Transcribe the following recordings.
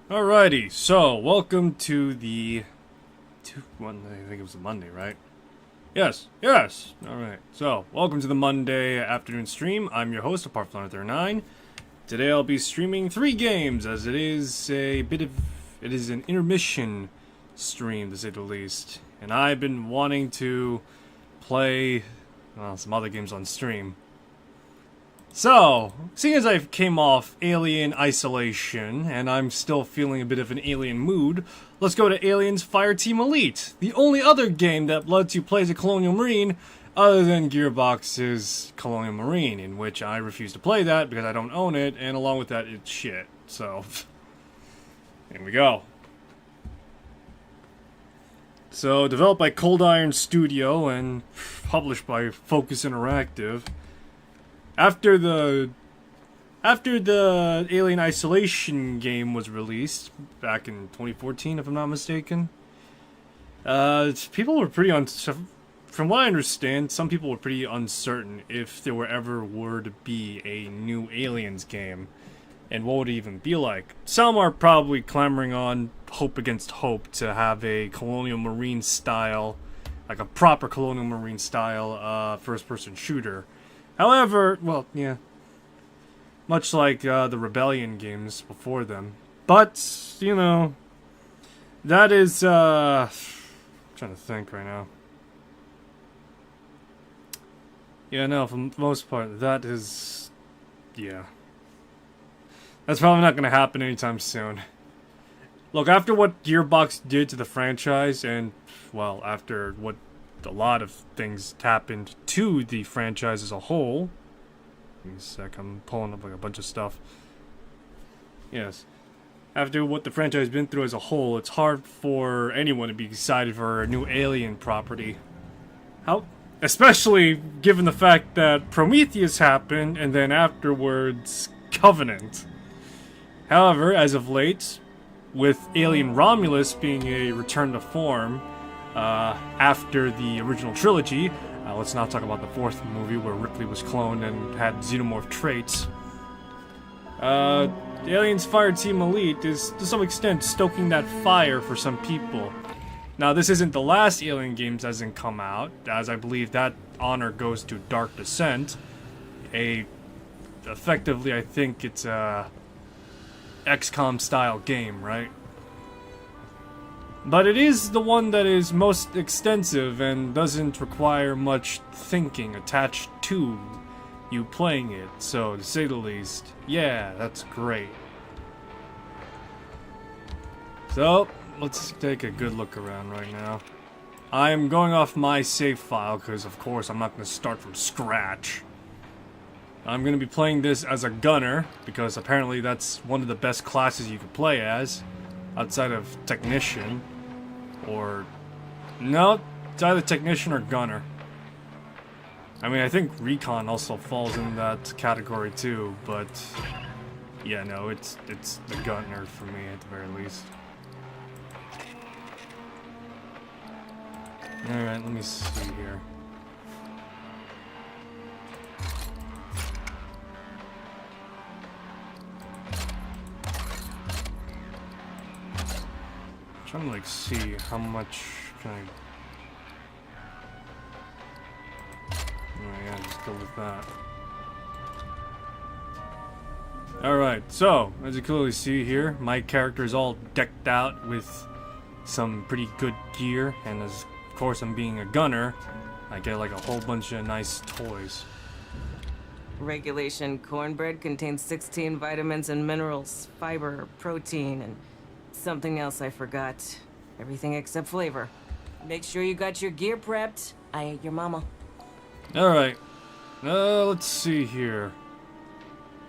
Alrighty, so welcome to the I think it was a Monday, right? Yes. Alright, so welcome to the Monday afternoon stream. I'm your host, Apartflower39. Today I'll be streaming 3 games, as it is an intermission stream, to say the least. And I've been wanting to play, some other games on stream. So, seeing as I came off Alien Isolation, and I'm still feeling a bit of an alien mood, let's go to Alien's Fireteam Elite, the only other game that lets you play as a Colonial Marine other than Gearbox's Colonial Marine, in which I refuse to play that because I don't own it, and along with that, it's shit. So, here we go. So, developed by Cold Iron Studio and published by Focus Interactive. After the Alien Isolation game was released back in 2014, if I'm not mistaken, people were pretty from what I understand, some people were pretty uncertain if there were to be a new Aliens game, and what would it even be like. Some are probably clamoring on hope against hope to have a Colonial Marine style, like a proper Colonial Marine style, first-person shooter. However, well, yeah, much like the Rebellion games before them. But, you know, that is, I'm trying to think right now. Yeah, no, for the most part, that is, yeah. That's probably not going to happen anytime soon. Look, after what Gearbox did to the franchise, and, well, after what a lot of things happened to the franchise as a whole. Give me a sec, I'm pulling up like a bunch of stuff. Yes. After what the franchise has been through as a whole, it's hard for anyone to be excited for a new Alien property. Especially given the fact that Prometheus happened, and then afterwards, Covenant. However, as of late, with Alien Romulus being a return to form, after the original trilogy, let's not talk about the 4th movie where Ripley was cloned and had xenomorph traits. Alien's Fireteam Elite is, to some extent, stoking that fire for some people. Now, this isn't the last Alien games that hasn't come out, as I believe that honor goes to Dark Descent. Effectively, I think it's a XCOM-style game, right? But it is the one that is most extensive and doesn't require much thinking attached to you playing it, so to say the least, yeah, that's great. So, let's take a good look around right now. I'm going off my save file because, of course, I'm not going to start from scratch. I'm going to be playing this as a gunner because apparently that's one of the best classes you could play as, outside of Technician. Or, no, it's either Technician or Gunner. I mean, I think Recon also falls in that category too, but yeah, no, it's the Gunner for me at the very least. Alright, let me see here. Trying to like see how much can I. Oh yeah, just go with that. Alright, so as you clearly see here, my character is all decked out with some pretty good gear, and as of course I'm being a gunner, I get like a whole bunch of nice toys. Regulation cornbread contains 16 vitamins and minerals, fiber, protein, and something else I forgot. Everything except flavor. Make sure you got your gear prepped. I ain't your mama. Alright. Let's see here.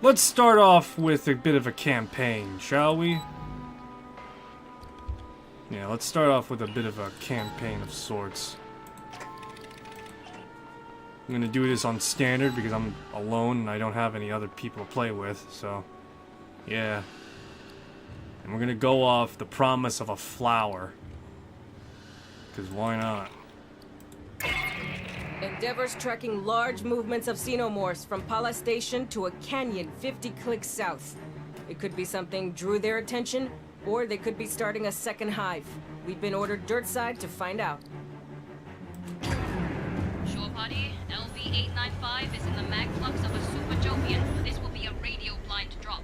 Let's start off with a bit of a campaign, shall we? Yeah, let's start off with a bit of a campaign of sorts. I'm gonna do this on standard because I'm alone and I don't have any other people to play with, so yeah. And we're gonna go off the promise of a flower. Because why not? Endeavor's tracking large movements of xenomorphs from Pala Station to a canyon 50 clicks south. It could be something drew their attention, Or they could be starting a second hive. We've been ordered dirt side to find out. Shore party, LV-895 is in the mag flux of a Super Jovian. This will be a radio blind drop.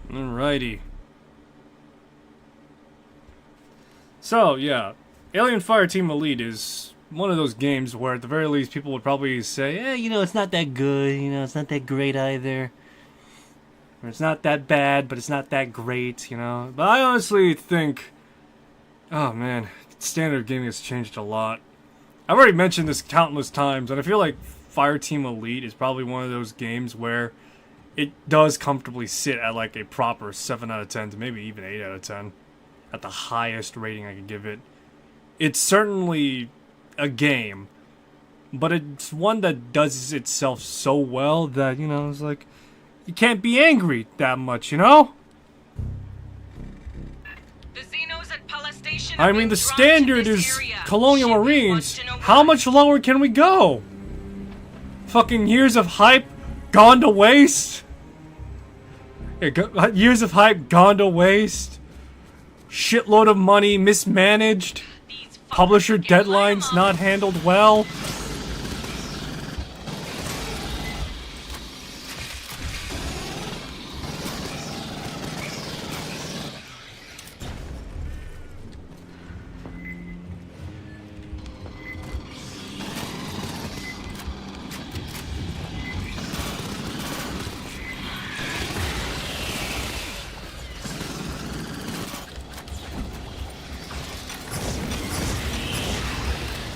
Alrighty. So, yeah. Alien Fireteam Elite is one of those games where at the very least people would probably say, you know, it's not that good, you know, it's not that great either. Or it's not that bad, but it's not that great, you know. But I honestly think, oh man, standard gaming has changed a lot. I've already mentioned this countless times, and I feel like Fireteam Elite is probably one of those games where it does comfortably sit at like a proper 7 out of 10 to maybe even 8 out of 10 at the highest rating I could give it. It's certainly a game, but it's one that does itself so well that, you know, it's like, you can't be angry that much, you know? The Xenos at Pala Station. I mean, the standard is Colonial Marines. How much lower can we go? Fucking years of hype gone to waste? Years of hype gone to waste? Shitload of money mismanaged? Publisher deadlines not handled well?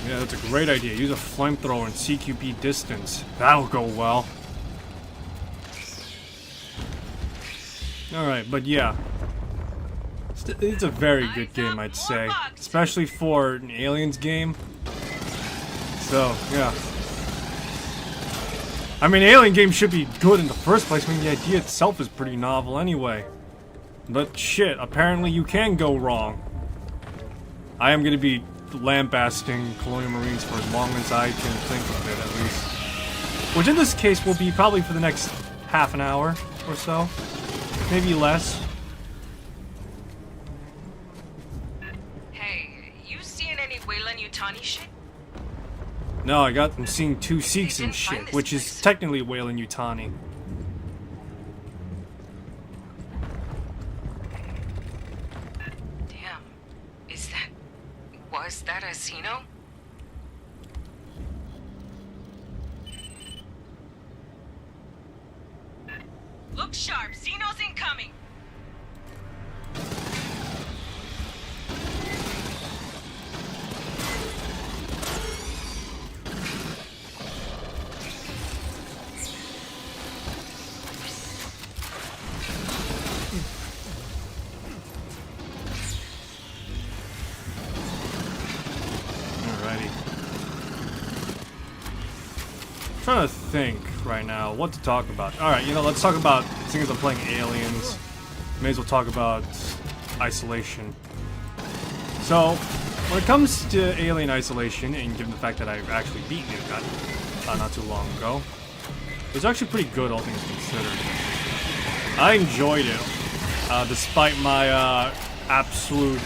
Yeah, that's a great idea. Use a flamethrower and CQB distance. That'll go well. Alright, but yeah. It's a very good game, I'd say. Especially for an Aliens game. So, yeah. I mean, Alien games should be good in the first place. I mean, the idea itself is pretty novel anyway. But shit, apparently you can go wrong. I am gonna be lambasting Colonial Marines for as long as I can think of it, at least. Which in this case will be probably for the next half an hour or so. Maybe less. Hey, you seeing any Weyland-Yutani shit? No, I got them seeing 2 Sikhs and shit, which is technically Weyland-Yutani. Was that a Xeno? Look sharp, Xeno's incoming! Trying to think right now what to talk about. Alright, you know, let's talk about, seeing as I'm playing Aliens, may as well talk about Isolation. So, when it comes to Alien Isolation, and given the fact that I've actually beaten it not too long ago, it was actually pretty good, all things considered. I enjoyed it, despite my absolute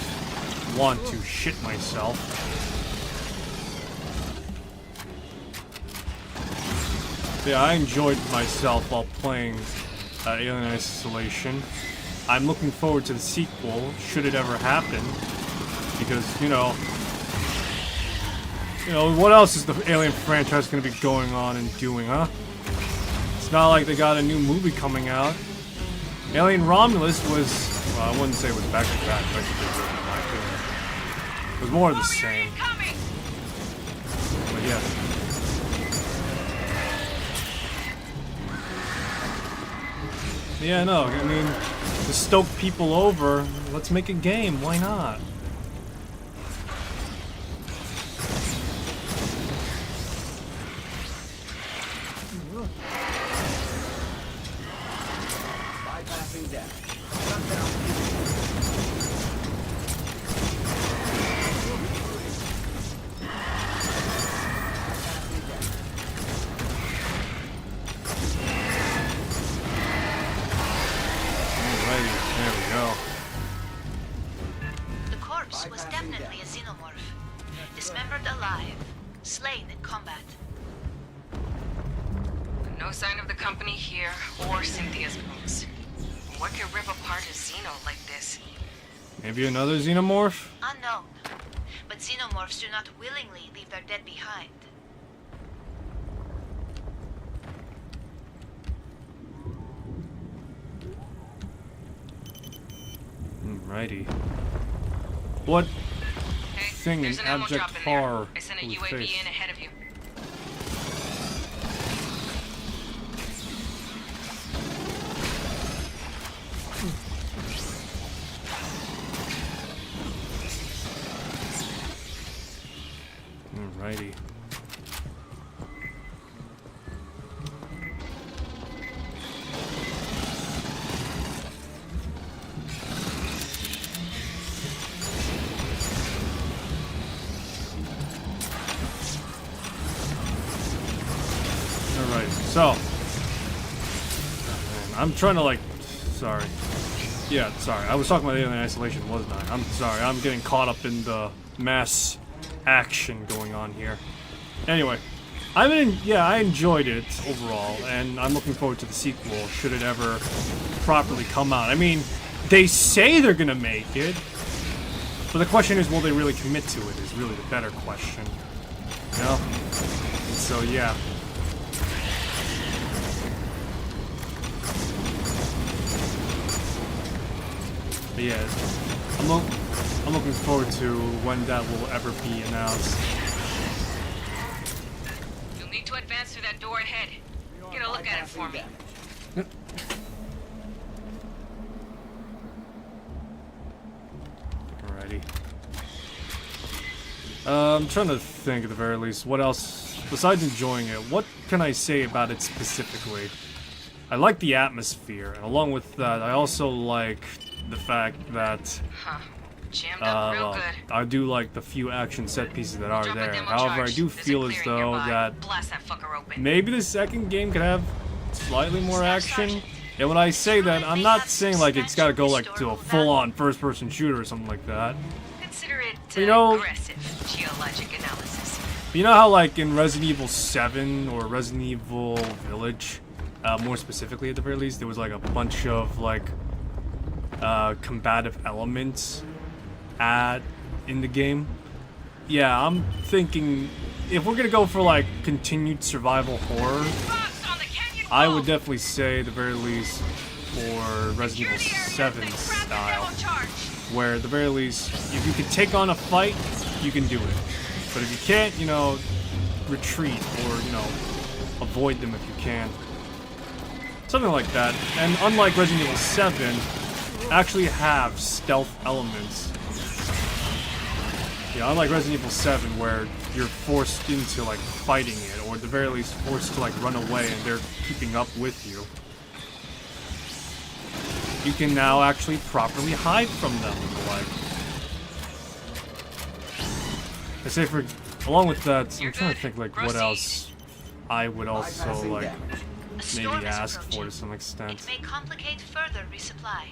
want to shit myself. Yeah, I enjoyed myself while playing Alien Isolation. I'm looking forward to the sequel, should it ever happen. Because, you know, what else is the Alien franchise going to be going on and doing, huh? It's not like they got a new movie coming out. Alien Romulus was, well, I wouldn't say it was back to back, but it was more of the same. But yeah. Yeah, no, I mean, to stoke people over, let's make a game, why not? Bypassing deck. There we go. This was definitely a xenomorph. Dismembered alive. Slain in combat. No sign of the company here or Cynthia's bones. What could rip apart a xeno like this? Maybe another xenomorph? Unknown. But xenomorphs do not willingly leave their dead behind. Alrighty. What Hey, thing there's in an ammo abject drop in there. horror I sent a will we UAV face? in ahead of you. Alrighty. Alright, so I'm trying to sorry. Yeah, sorry. I was talking about Alien Isolation, wasn't I? I'm sorry. I'm getting caught up in the mass action going on here. Anyway, I enjoyed it overall, and I'm looking forward to the sequel should it ever properly come out. I mean, they say they're gonna make it, but the question is, will they really commit to it? Is really the better question. You know? And so yeah. But yeah, I'm looking forward to when that will ever be announced. You'll need to advance through that door ahead. Get a look at it for me. Alrighty. I'm trying to think at the very least, what else, besides enjoying it, what can I say about it specifically? I like the atmosphere, and along with that, I also like the fact that Jammed up real well, good. I do like the few action set pieces that are Drop a there. demo However, charge. I do There's a feel as clearing though nearby. that Blast that fucker open. maybe the second game could have slightly more action. And when I say that, I'm not saying like it's gotta go like to a full-on first-person shooter or something like that. Consider it You know- aggressive geologic analysis. But you know how like in Resident Evil 7 or Resident Evil Village, more specifically at the very least, there was like a bunch of like combative elements in the game. Yeah, I'm thinking if we're gonna go for like continued survival horror, I would definitely say at the very least for Resident Evil 7 style, where at the very least if you can take on a fight, you can do it. But if you can't, you know, retreat or, you know, avoid them if you can. Something like that. And unlike Resident Evil 7, actually have stealth elements. Yeah, unlike Resident Evil 7 where you're forced into like fighting it, or at the very least forced to like run away and they're keeping up with you. You can now actually properly hide from them, like. I say for, along with that, I'm trying to think like what else I would also like A storm maybe is ask for approaching. to some extent. It may complicate further resupply.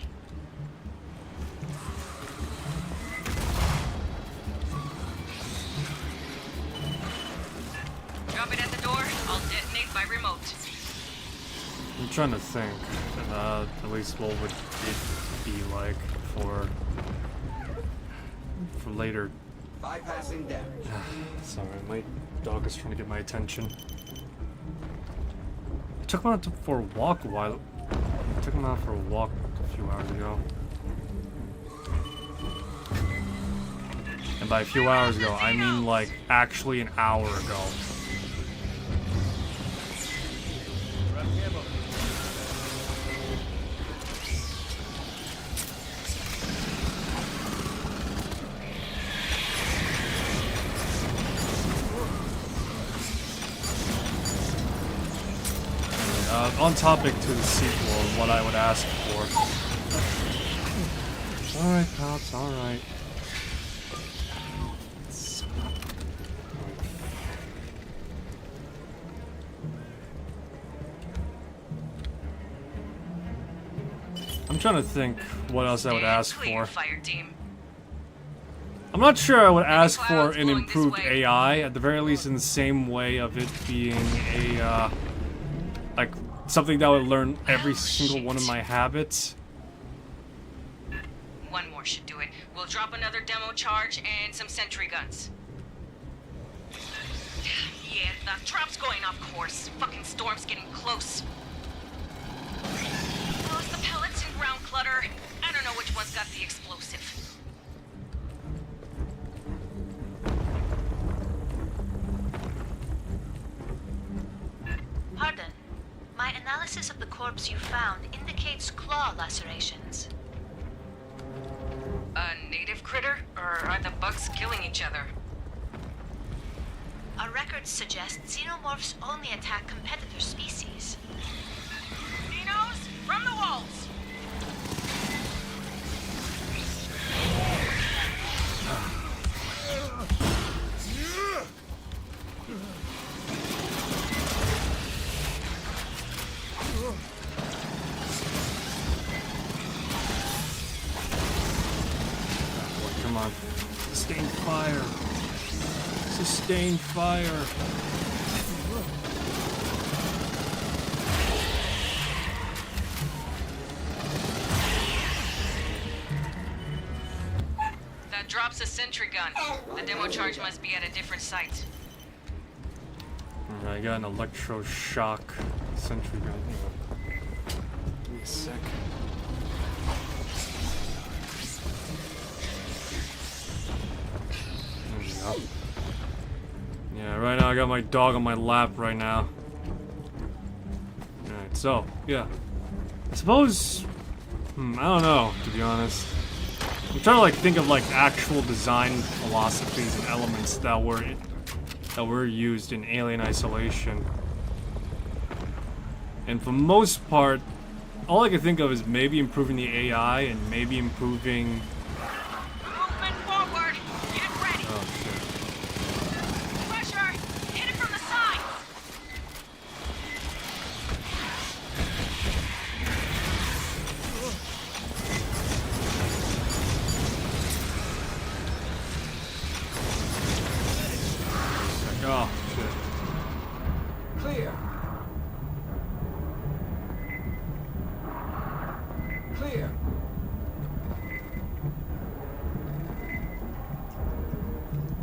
Drop it at the door. I'll detonate by remote. I'm trying to think, at least what would it be like for later. Bypassing damage. Sorry, my dog is trying to get my attention. I took him out for a walk a while. I took him out for a walk a few hours ago. And by a few hours ago, I mean like actually an hour ago. On topic to the sequel, what I would ask for. Alright, pal, it's alright. I'm trying to think what else I would ask Clear, for. Fireteam. I'm not sure I would ask for an improved AI, at the very least in the same way of it being a, like, something that would learn every single one of my habits. One more should do it. We'll drop another demo charge and some sentry guns. Yeah, the trap's going off course. Fucking storm's getting close. Oh, it's the pellets and ground clutter. I don't know which one's got the explosive. Pardon. My analysis of the corpse you found indicates claw lacerations. A native critter? Or are the bugs killing each other? Our records suggest xenomorphs only attack competitor species. Xenos, from the walls! Come on. Sustain fire. Sustain fire. That drops a sentry gun. The demo charge must be at a different site. Alright, I got an electroshock sentry gun. Give me a sec. There we go. Yeah, right now I got my dog on my lap right now. Alright, so, yeah. I suppose... I don't know, to be honest. I'm trying to, like, think of, like, actual design philosophies and elements that were used in Alien Isolation. And for the most part, all I can think of is maybe improving the AI and maybe improving... Movement forward! Get ready! Oh, shit. Pressure! Hit it from the side! Oh, shit. Clear. Clear.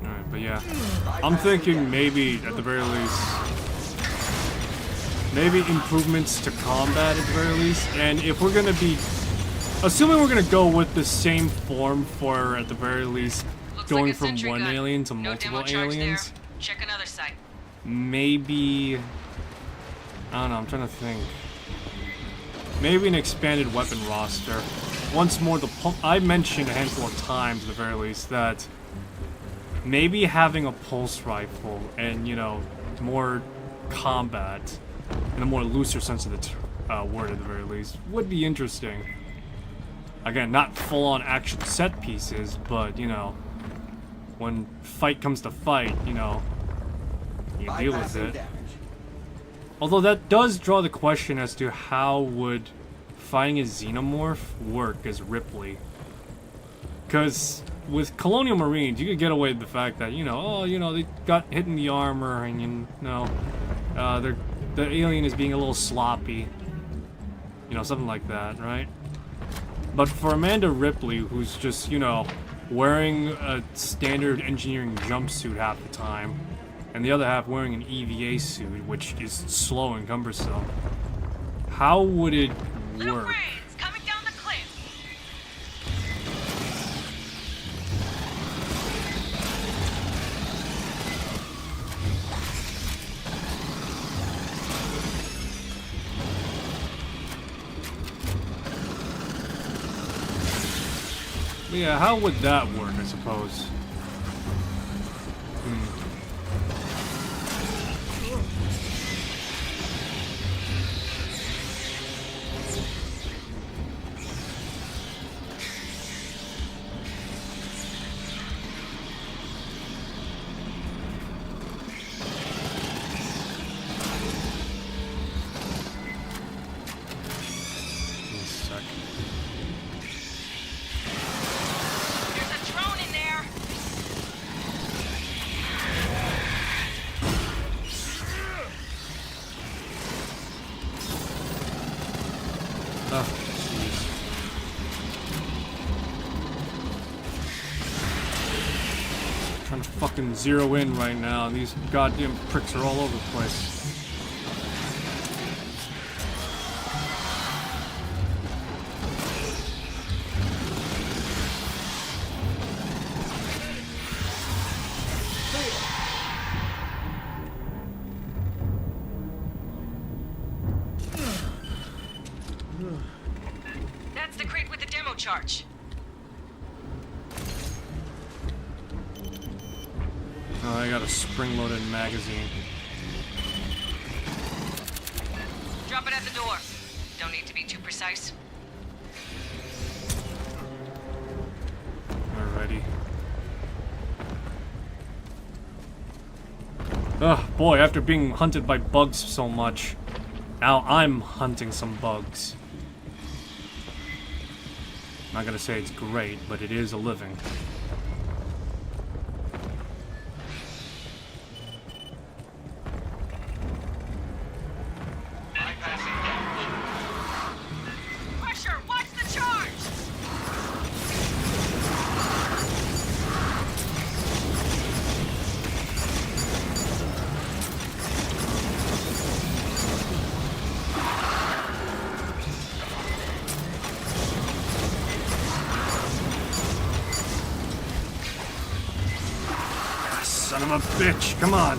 Alright, but yeah. I'm thinking maybe, at the very least, maybe improvements to combat at the very least. And if we're gonna be, assuming we're gonna go with the same form for, at the very least, Looks going like a from sentry one gun. alien to No multiple demo charge aliens, there. Check another site. maybe, I don't know, I'm trying to think. Maybe an expanded weapon roster. Once more, I mentioned a handful of times, at the very least, that maybe having a pulse rifle and, you know, more combat, in a more looser sense of the word at the very least, would be interesting. Again, not full-on action set pieces, but, you know, when fight comes to fight, you know, you deal with Bypassing it. damage. Although that does draw the question as to how would fighting a xenomorph work as Ripley. Because with Colonial Marines, you could get away with the fact that, you know, they got hit in the armor and, you know, the alien is being a little sloppy. You know, something like that, right? But for Amanda Ripley, who's just, you know, wearing a standard engineering jumpsuit half the time, and the other half wearing an EVA suit, which is slow and cumbersome, how would it Little work? brains coming down the cliff. But yeah, how would that work, I suppose? There's a drone in there. Trying to fucking zero in right now, and these goddamn pricks are all over the place. That's the crate with the demo charge. Oh, I got a spring-loaded magazine. Drop it at the door. Don't need to be too precise. Alrighty. Ugh, boy, after being hunted by bugs so much, now I'm hunting some bugs. I'm not gonna say it's great, but it is a living. Pressure! Watch the charge! Son of a bitch, come on.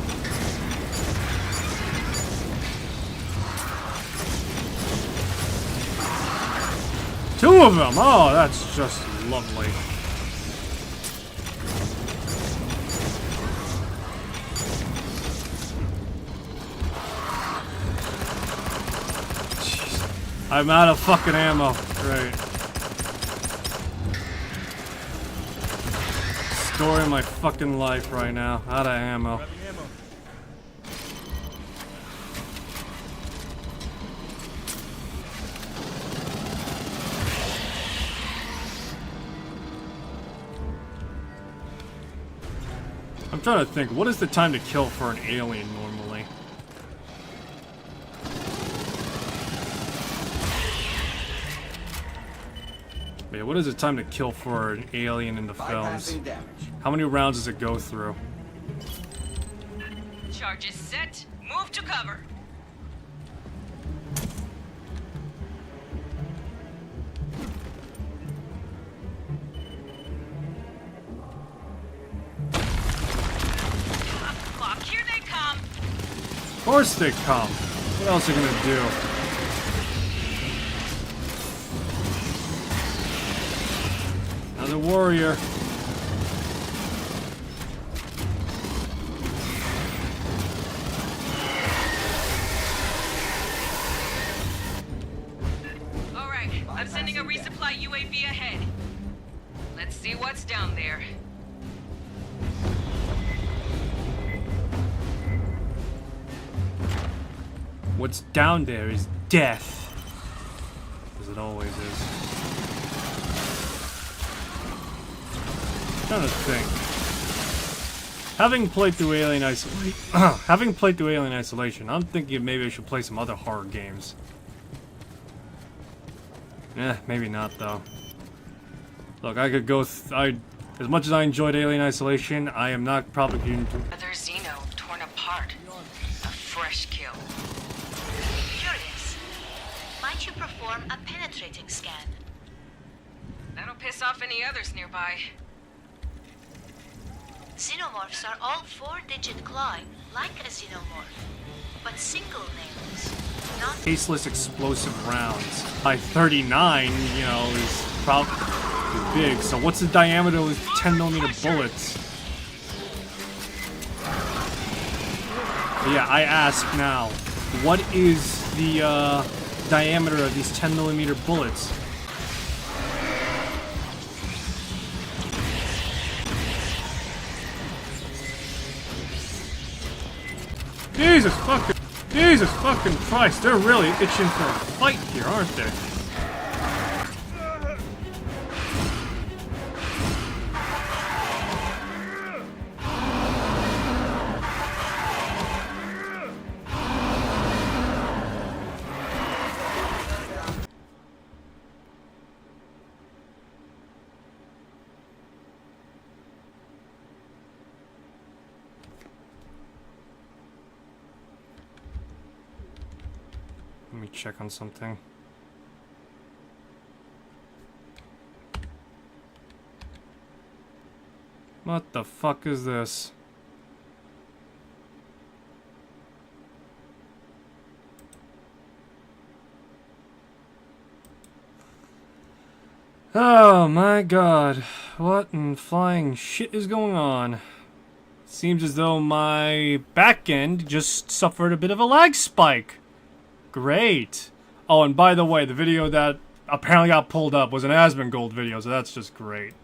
Two of them! Oh, that's just lovely. Jeez. I'm out of fucking ammo. Great. Story of my fucking life right now. Out of ammo. I'm trying to think, what is the time to kill for an alien normally? Yeah, what is the time to kill for an alien in the films? Bypassing damage. How many rounds does it go through? Charge is set. Move to cover. Clock, here they come. Of course they come. What else are you gonna do? Another warrior. All right, I'm sending a resupply UAV ahead. Let's see what's down there. What's down there is death. As it always is. I'm trying to think. Having played through Alien Isolation, I'm thinking maybe I should play some other horror games. Maybe not though. Look, I could go. As much as I enjoyed Alien Isolation, I am not probably going to. Another Xeno torn apart. A fresh kill. Curious. Might you perform a penetrating scan? That'll piss off any others nearby. Xenomorphs are all 4-digit claw, like a xenomorph, but single names, not Tasteless explosive rounds. By 39, you know, is probably big. So what's the diameter of 10mm bullets? Yeah, I ask now, what is the diameter of these 10mm bullets? Jesus fucking Christ, they're really itching for a fight here, aren't they? me check on something. What the fuck is this? Oh my god. What in flying shit is going on? Seems as though my back end just suffered a bit of a lag spike. Great. Oh, and by the way, the video that apparently got pulled up was an Asmongold video, so that's just great.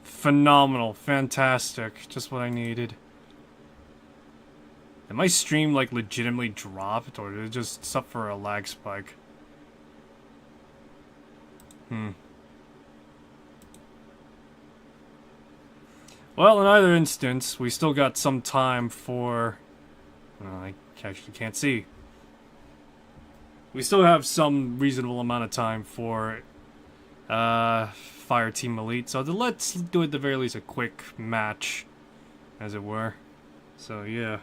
Phenomenal. Fantastic. Just what I needed. Did my stream, like, legitimately dropped, or did it just suffer a lag spike? Well, in either instance, we still got some time for... I actually can't see. We still have some reasonable amount of time for Fireteam Elite, so let's do at the very least a quick match, as it were. So, yeah.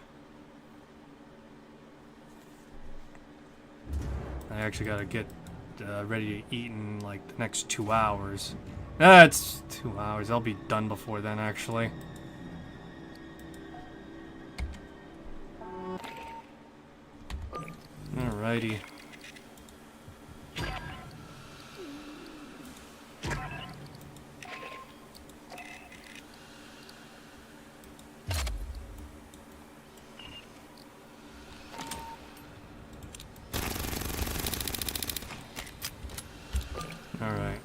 I actually gotta get ready to eat in, like, the next 2 hours. It's 2 hours. I'll be done before then, actually. Alrighty. Alright.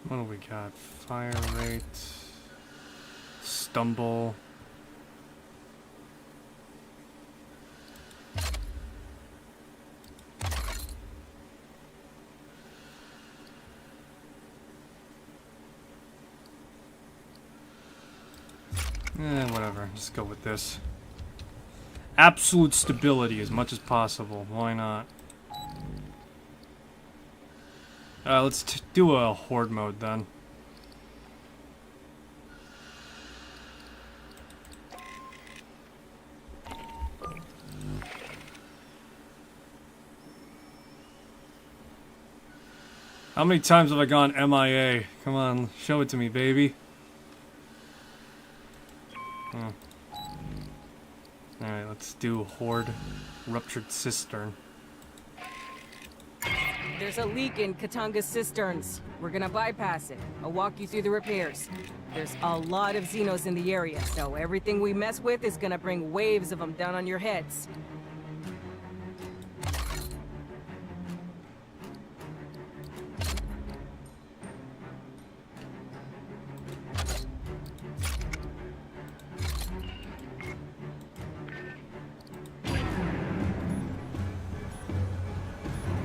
What do we got? Fire rate, stumble. Whatever, just go with this. Absolute stability as much as possible. Why not? Let's do a horde mode then. How many times have I gone MIA? Come on, show it to me, baby. Alright, let's do Horde Ruptured Cistern. There's a leak in Katanga's cisterns. We're gonna bypass it. I'll walk you through the repairs. There's a lot of Xenos in the area, so everything we mess with is gonna bring waves of them down on your heads.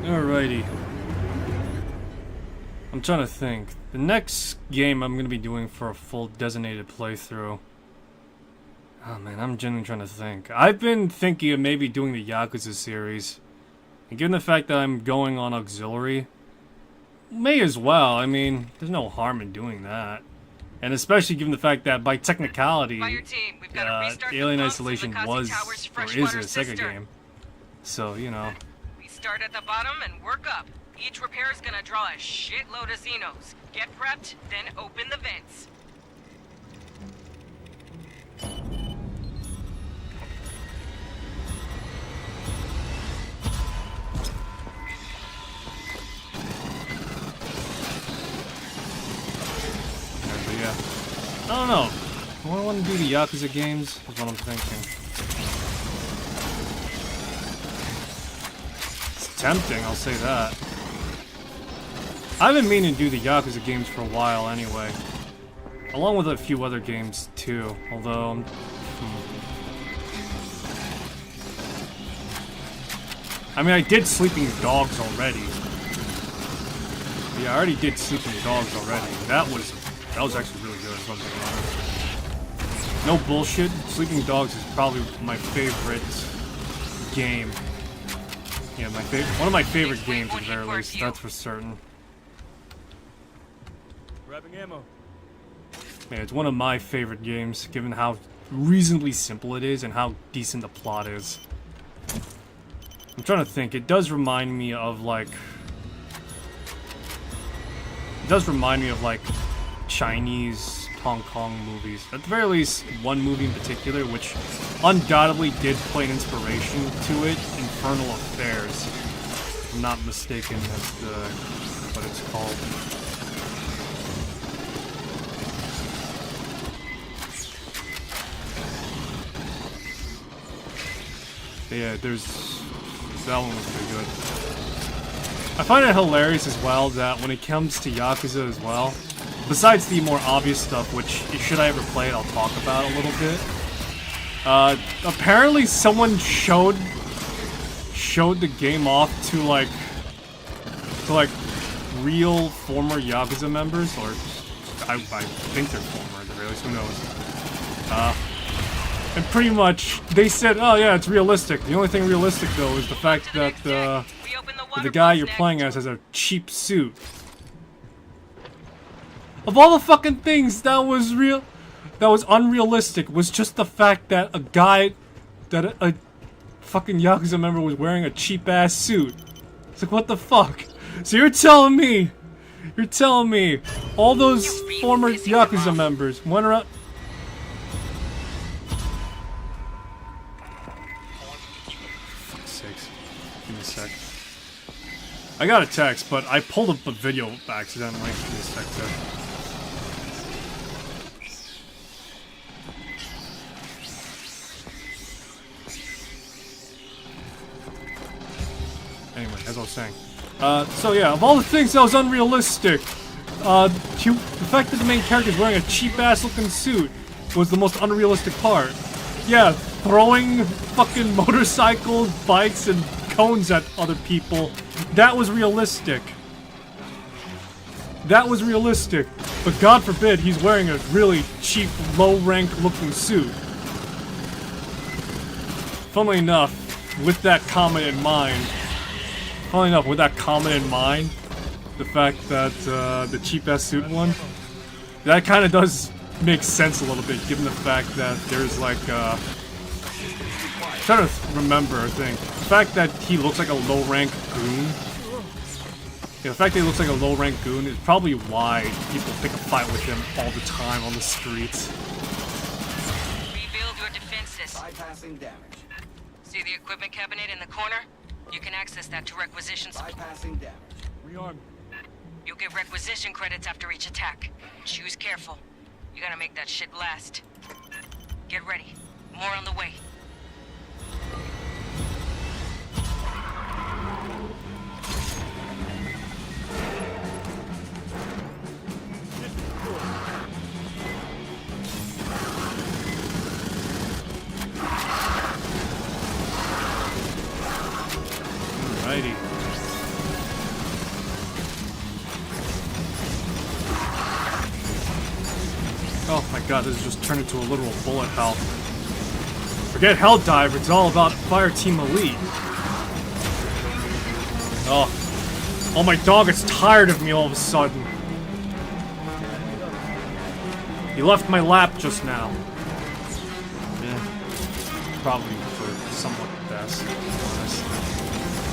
Alrighty. I'm trying to think. The next game I'm going to be doing for a full designated playthrough. Oh man, I'm genuinely trying to think. I've been thinking of maybe doing the Yakuza series. And given the fact that I'm going on auxiliary, may as well. I mean, there's no harm in doing that. And especially given the fact that by technicality, Fireteam, we've gotta restart the Alien pumps Isolation in the was, Towers or is freshwater a Sega cistern. game. So, you know. Start at the bottom and work up. Each repair is gonna draw a shitload of Xenos. Get prepped, then open the vents. But yeah. I don't know. Do I want to do the Yakuza games? Is what I'm thinking. Tempting, I'll say that. I've been meaning to do the Yakuza games for a while anyway. Along with a few other games too, although... I mean, I did Sleeping Dogs already. Yeah, I already did Sleeping Dogs already. That was actually really good, if I'm being honest. No bullshit. Sleeping Dogs is probably my favorite game. Yeah, one of my favorite games at the very least. That's for certain. Grabbing ammo. Yeah, it's one of my favorite games, given how reasonably simple it is and how decent the plot is. I'm trying to think. It does remind me of like Chinese Hong Kong movies. At the very least, one movie in particular, which undoubtedly did play an inspiration to it, Infernal Affairs. If I'm not mistaken, that's what it's called. Yeah, that one was pretty good. I find it hilarious as well that when it comes to Yakuza as well, besides the more obvious stuff, which should I ever play it, I'll talk about a little bit. Apparently someone showed the game off to like real former Yakuza members, or I think they're former, at the very least, who knows. And pretty much, they said, oh yeah, it's realistic. The only thing realistic, though, is the fact that the guy you're playing as has a cheap suit. Of all the fucking things that was unrealistic, was just the fact that a fucking Yakuza member was wearing a cheap-ass suit. It's like, what the fuck? So you're telling me, all those former Yakuza members went around... Give me a sec. I got a text, but I pulled up a video accidentally. Give me a sec there. Anyway, as I was saying. So yeah, of all the things that was unrealistic, the fact that the main character is wearing a cheap-ass looking suit was the most unrealistic part. Yeah, throwing fucking motorcycles, bikes, and cones at other people, that was realistic. That was realistic. But God forbid he's wearing a really cheap, low-rank looking suit. Funnily enough, with that comment in mind, the fact that the cheap-ass suit one, that kind of does make sense a little bit, given the fact that there's like, I'm trying to remember, I think. The fact that he looks like a low-rank goon. Yeah, the fact that he looks like a low-rank goon is probably why people pick a fight with him all the time on the streets. Rebuild your defenses. Bypassing damage. See the equipment cabinet in the corner? You can access that to requisition. Bypassing damage. Rearm. You'll get requisition credits after each attack. Choose careful. You gotta make that shit last. Get ready. More on the way. Alrighty. Oh my god, this has just turned into a literal bullet hell. Forget Helldiver, it's all about Fireteam Elite. Oh, my dog is tired of me all of a sudden. He left my lap just now. Yeah, probably for somewhat the best, to be honest.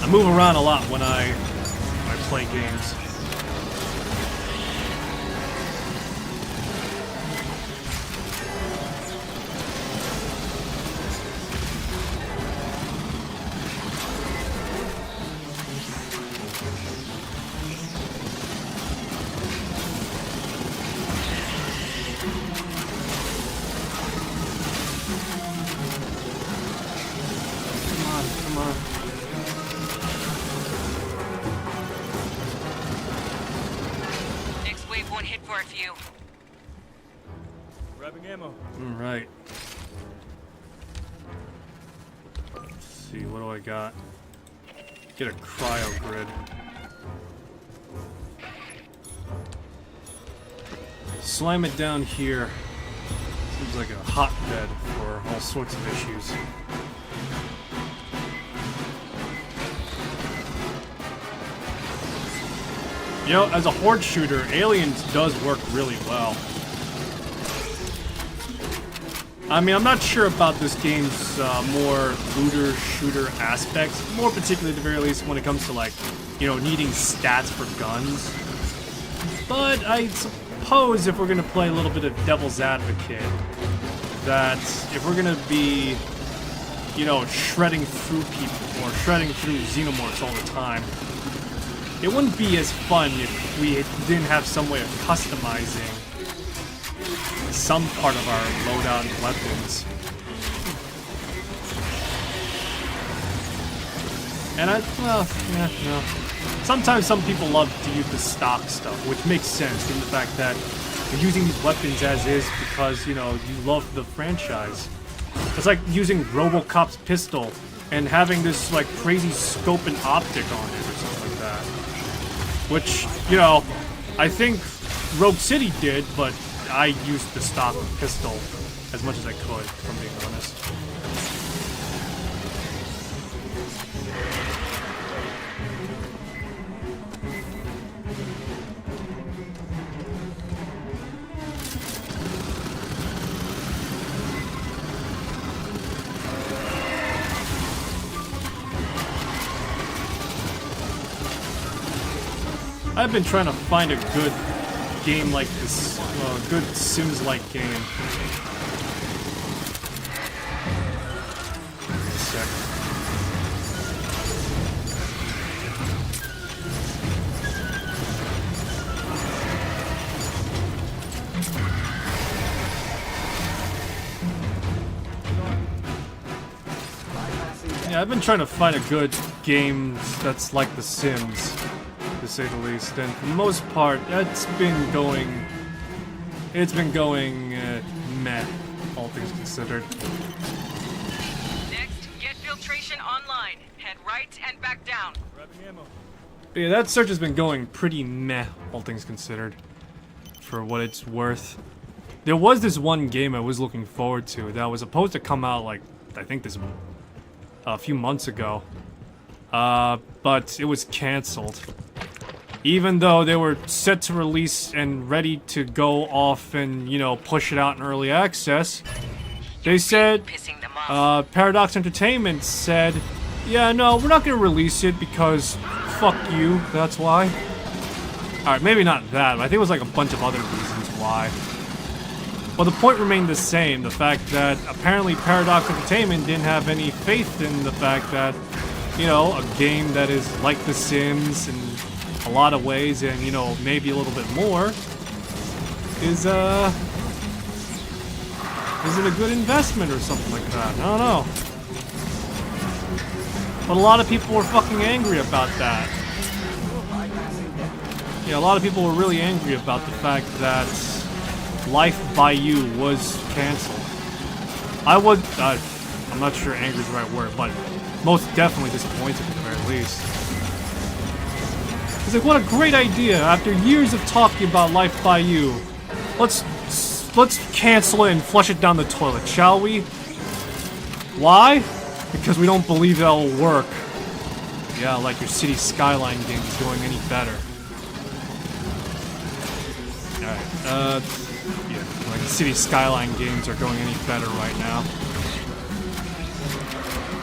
I move around a lot when I play games. Come on. Next wave won't hit for a few. Grabbing ammo. Alright. Let's see, what do I got? Get a cryo grid. Slam it down here. Seems like a hotbed for all sorts of issues. You know, as a horde shooter, Aliens does work really well. I mean, I'm not sure about this game's more looter-shooter aspects, more particularly at the very least when it comes to, like, you know, needing stats for guns. But I suppose if we're going to play a little bit of devil's advocate, that if we're going to be, you know, shredding through people or shredding through xenomorphs all the time, it wouldn't be as fun if we didn't have some way of customizing some part of our loadout and weapons. And no. Sometimes some people love to use the stock stuff, which makes sense given the fact that you're using these weapons as is because, you know, you love the franchise. It's like using RoboCop's pistol and having this, like, crazy scope and optic on it or something like that. Which, you know, I think Rogue City did, but I used the stock pistol as much as I could, if I'm being honest. I've been trying to find a good game like this, a good Sims-like game. Wait a sec. Yeah, I've been trying to find a good game that's like The Sims, to say the least, and for the most part, it's been going meh, all things considered. Next, get filtration online. Head right and back down. But yeah, that search has been going pretty meh, all things considered, for what it's worth. There was this one game I was looking forward to that was supposed to come out, like, I think a few months ago, but it was cancelled. Even though they were set to release and ready to go off and, you know, push it out in early access, they said, Paradox Entertainment said, yeah, no, we're not gonna release it because fuck you, that's why. Alright, maybe not that, but I think it was like a bunch of other reasons why. But the point remained the same, the fact that apparently Paradox Entertainment didn't have any faith in the fact that, you know, a game that is like The Sims in a lot of ways and, you know, maybe a little bit more, is it a good investment or something like that? I don't know. But a lot of people were fucking angry about that. Yeah, a lot of people were really angry about the fact that Life by You was cancelled. I'm not sure angry is the right word, but most definitely disappointed at the very least. It's like, what a great idea! After years of talking about Life by You, let's cancel it and flush it down the toilet, shall we? Why? Because we don't believe that'll work. Yeah, like your City Skyline game is going any better. Alright, yeah, like the City Skyline games are going any better right now.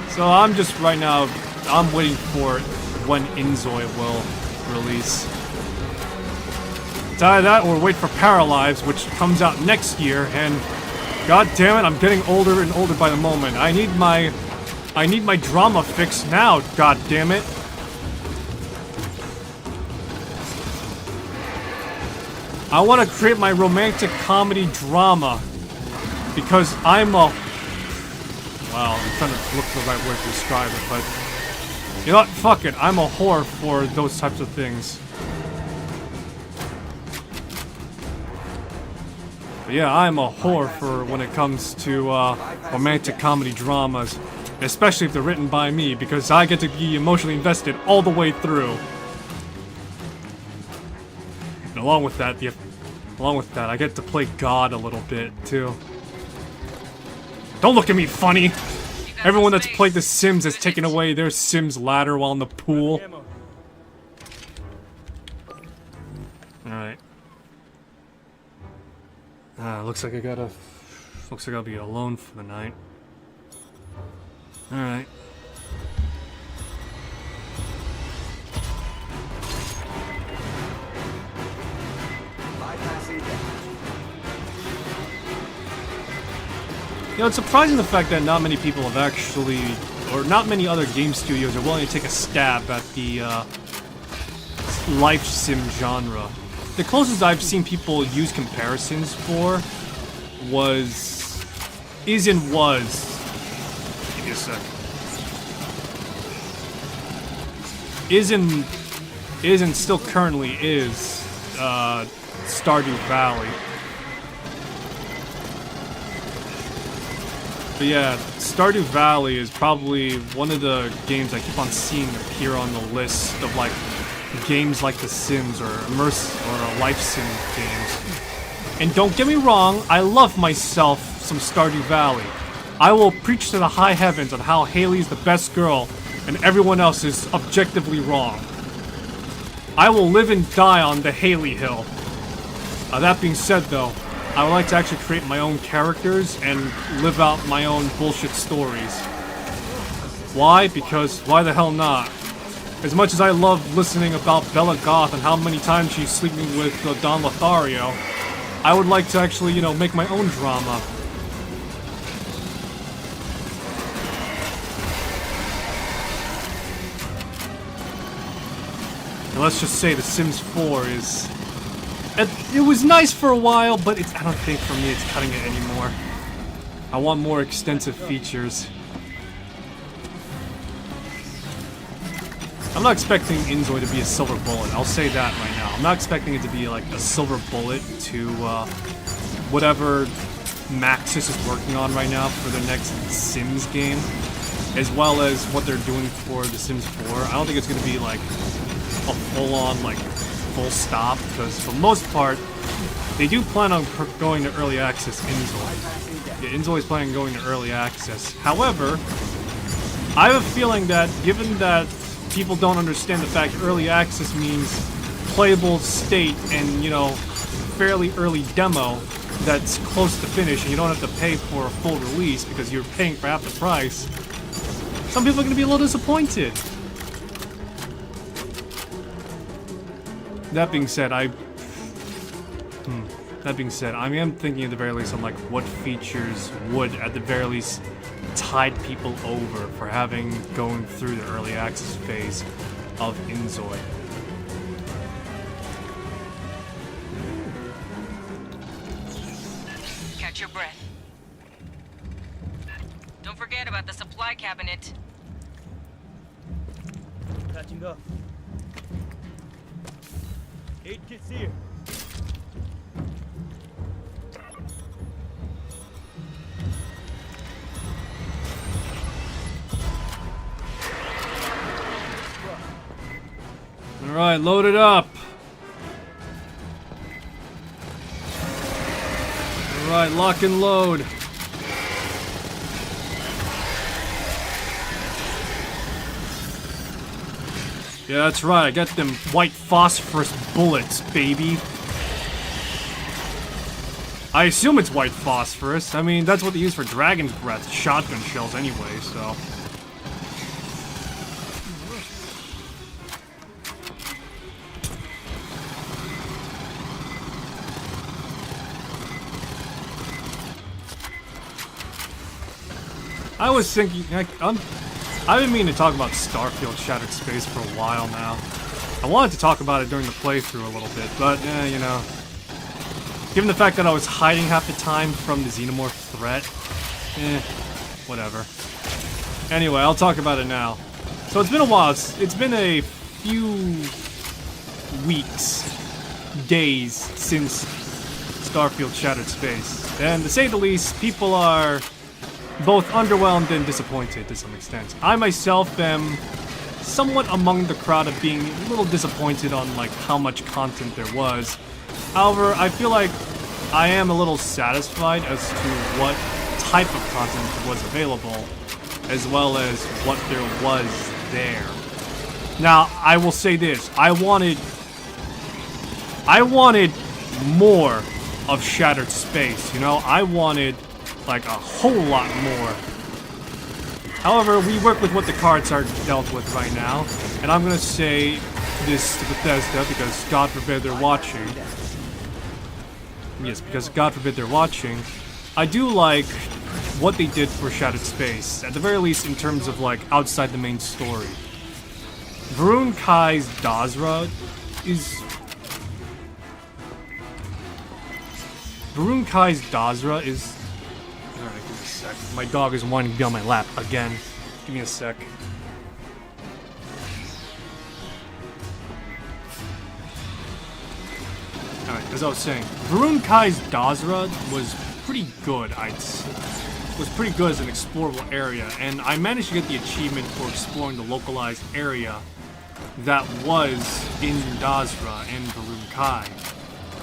So I'm just, right now, I'm waiting for when Inzoi will release. It's either that or wait for Paralives, which comes out next year, and god damn it, I'm getting older and older by the moment. I need my drama fix now, god damn it. I want to create my romantic comedy drama because I'm a... Wow, I'm trying to look for the right word to describe it, but... You know what? Fuck it. I'm a whore for those types of things. But yeah, I'm a whore for when it comes to romantic comedy dramas. Especially if they're written by me, because I get to be emotionally invested all the way through. And along with that, I get to play God a little bit, too. Don't look at me funny. You got Everyone some that's space. played The Sims has Good taken hit. away their Sims ladder while in the pool. Alright. Looks like I'll be alone for the night. Alright. Bypassing down. You know, it's surprising the fact that not many people have actually, or not many other game studios are willing to take a stab at the life sim genre. The closest I've seen people use comparisons for is and was. Give me a sec. Is and still currently is Stardew Valley. But yeah, Stardew Valley is probably one of the games I keep on seeing appear on the list of like games like The Sims or life sim games. And don't get me wrong, I love myself some Stardew Valley. I will preach to the high heavens on how Haley's the best girl and everyone else is objectively wrong. I will live and die on the Haley Hill. That being said though, I would like to actually create my own characters and live out my own bullshit stories. Why? Because why the hell not? As much as I love listening about Bella Goth and how many times she's sleeping with Don Lothario, I would like to actually, you know, make my own drama. And let's just say The Sims 4 is... It was nice for a while, but I don't think for me it's cutting it anymore. I want more extensive features. I'm not expecting Inzoi to be a silver bullet. I'll say that right now. I'm not expecting it to be like a silver bullet to whatever Maxis is working on right now for their next Sims game, as well as what they're doing for The Sims 4. I don't think it's going to be like a full-on like full stop, because for the most part, they do plan on going to early access Inzoi. Yeah, Inzoi is planning on going to early access. However, I have a feeling that given that people don't understand the fact early access means playable state and, you know, fairly early demo that's close to finish and you don't have to pay for a full release because you're paying for half the price, some people are going to be a little disappointed. That being said, I am thinking at the very least on like what features would at the very least tide people over for going through the early access phase of Inzoi. Catch your breath. Don't forget about the supply cabinet. Catching up. 8 kits here. Alright, load it up. Alright, lock and load. Yeah, that's right, I got them white phosphorus bullets, baby. I assume it's white phosphorus. I mean, that's what they use for Dragon's Breath shotgun shells anyway, so... I was thinking, I've been meaning to talk about Starfield Shattered Space for a while now. I wanted to talk about it during the playthrough a little bit, but, you know, given the fact that I was hiding half the time from the Xenomorph threat, whatever. Anyway, I'll talk about it now. So it's been a while, it's been a few weeks, days since Starfield Shattered Space, and to say the least, people are both underwhelmed and disappointed to some extent. I myself am somewhat among the crowd of being a little disappointed on like how much content there was. However, I feel like I am a little satisfied as to what type of content was available, as well as what there was there. Now, I will say this: I wanted more of Shattered Space. You know, I wanted like a whole lot more. However, we work with what the cards are dealt with right now, and I'm gonna say this to Bethesda because God forbid they're watching. Yes, because God forbid they're watching. I do like what they did for Shattered Space, at the very least in terms of like outside the main story. Varun Kai's Dazra is... Varun Kai's Dazra is... Alright, give me a sec. My dog is wanting to be on my lap again. Give me a sec. Alright, as I was saying, Varun Kai's Dazra was pretty good, was pretty good as an explorable area, and I managed to get the achievement for exploring the localized area that was in Dazra and Varun Kai.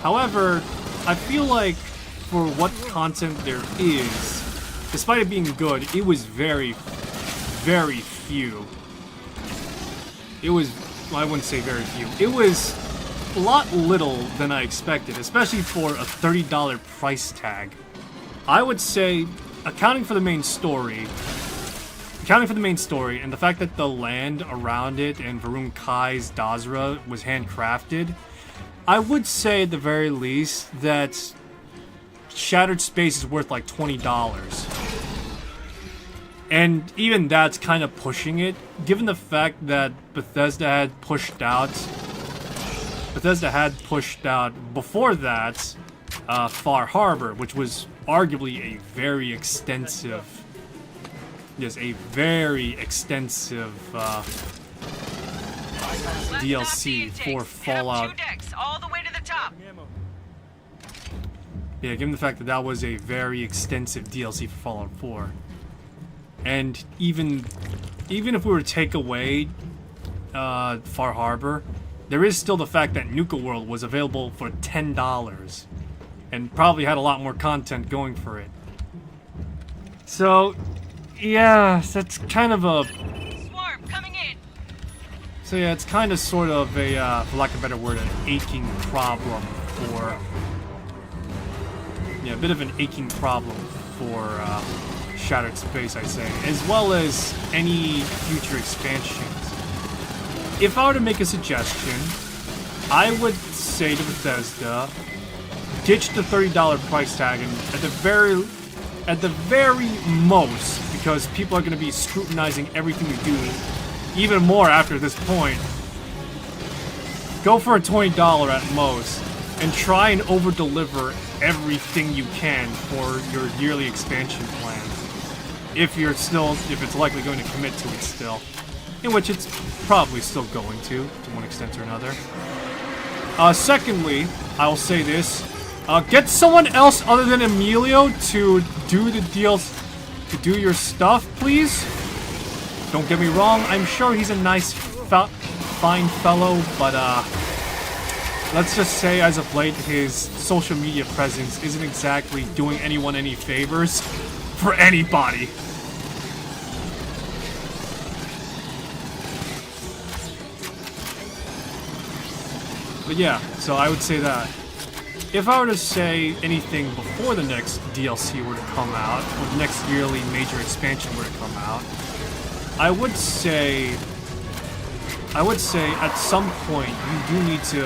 However, I feel like for what content there is, despite it being good, it was very, very few. It was, well, I wouldn't say very few. It was a lot little than I expected, especially for a $30 price tag. I would say, accounting for the main story, and the fact that the land around it and Varun Kai's Dazra was handcrafted, I would say at the very least that Shattered Space is worth like $20. And even that's kind of pushing it, given the fact that Bethesda had pushed out before that Far Harbor, which was arguably a very extensive DLC for Fallout. All the way to the top. Yeah, given the fact that that was a very extensive DLC for Fallout 4. And even if we were to take away Far Harbor, there is still the fact that Nuka World was available for $10 and probably had a lot more content going for it. So, yeah, that's kind of a... Swarm coming in. So yeah, it's kind of sort of a, for lack of a better word, an aching problem for... Yeah, a bit of an aching problem for Shattered Space, I'd say, as well as any future expansions. If I were to make a suggestion, I would say to Bethesda, ditch the $30 price tag, and at the very most, because people are going to be scrutinizing everything you do even more after this point, go for a $20 at most, and try and over-deliver everything you can for your yearly expansion plan. If it's likely going to commit to it still. In which it's probably still going to one extent or another. Secondly, I will say this. Get someone else other than Emilio to do the deals, to do your stuff, please. Don't get me wrong, I'm sure he's a nice, fine fellow, but, let's just say as of late, his social media presence isn't exactly doing anyone any favors for anybody. But yeah, so I would say that. If I were to say anything before the next DLC were to come out, or the next yearly major expansion were to come out, I would say at some point you do need to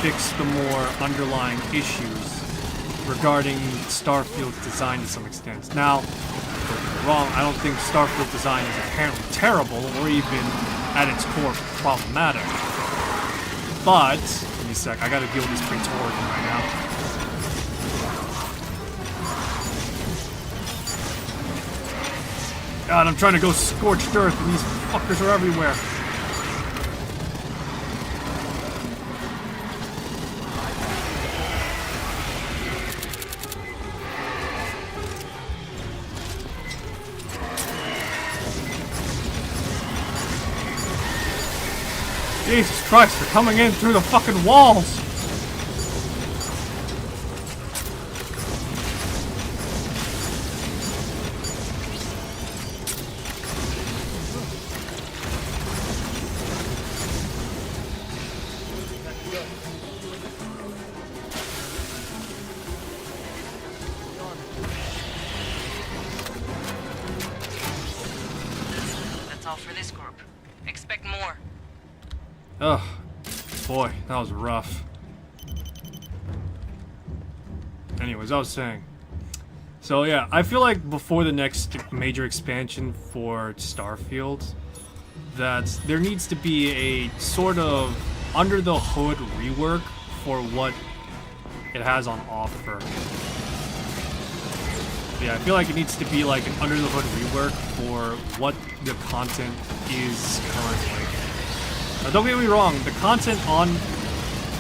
fix the more underlying issues regarding Starfield's design to some extent. Now, don't get me wrong, I don't think Starfield's design is inherently terrible or even at its core problematic. But, give me a sec, I gotta deal with this Praetorian right now. God, I'm trying to go scorched earth and these fuckers are everywhere. Jesus Christ, they're coming in through the fucking walls! That's all for this group. Expect more. Ugh. Boy, that was rough. Anyways, I was saying. So yeah, I feel like before the next major expansion for Starfield, that there needs to be a sort of under the hood rework for what it has on offer. Yeah, I feel like it needs to be like an under the hood rework for what the content is currently. Now, don't get me wrong, the content on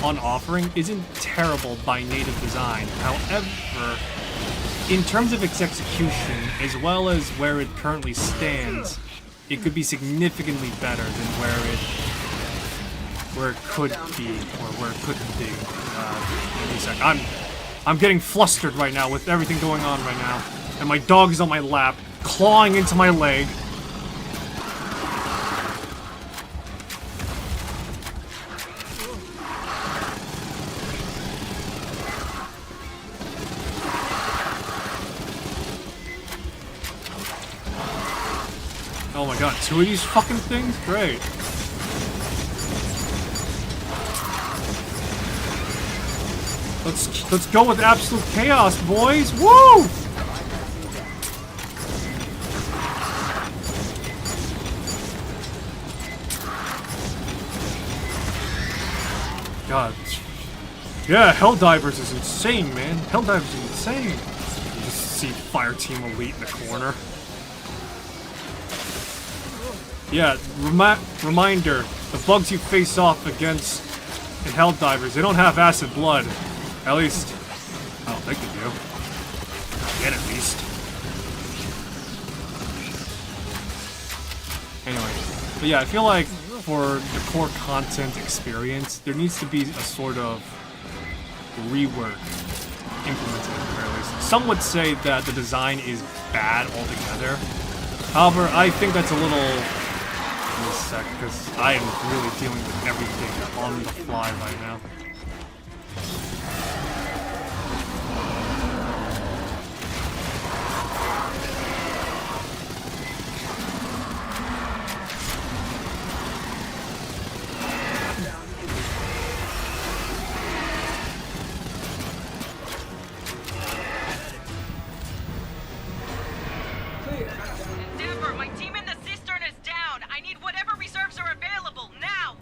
offering isn't terrible by native design. However, in terms of its execution, as well as where it currently stands, it could be significantly better than where it could be, or where it couldn't be. Give me a sec. I'm getting flustered right now with everything going on right now, and my dog is on my lap, clawing into my leg. Oh my god, 2 of these fucking things? Great. Let's go with absolute chaos, boys! Woo! God. Yeah, Helldivers is insane, man. Helldivers is insane. You just see Fireteam Elite in the corner. Yeah, reminder, the bugs you face off against in Helldivers, they don't have acid blood. At least, I don't think they do. Yet at least. Anyway, but yeah, I feel like for the core content experience, there needs to be a sort of rework implemented at the very least. Some would say that the design is bad altogether. However, I think that's a little... Give me a sec, because I am really dealing with everything on the fly right now.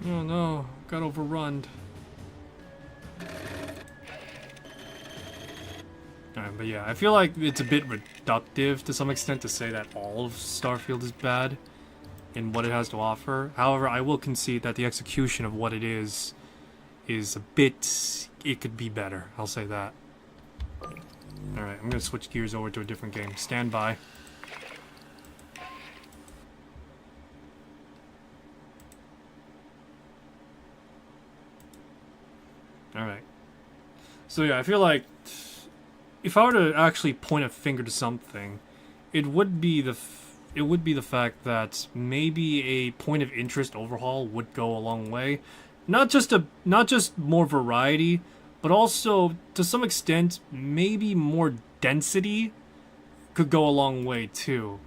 Oh no, got overrun. Alright, but yeah, I feel like it's a bit reductive to some extent to say that all of Starfield is bad in what it has to offer. However, I will concede that the execution of what it is a bit... it could be better. I'll say that. Alright, I'm gonna switch gears over to a different game. Stand by. Alright. So yeah, I feel like if I were to actually point a finger to something, it would be the fact that maybe a point of interest overhaul would go a long way. Not just more variety, but also to some extent maybe more density could go a long way too.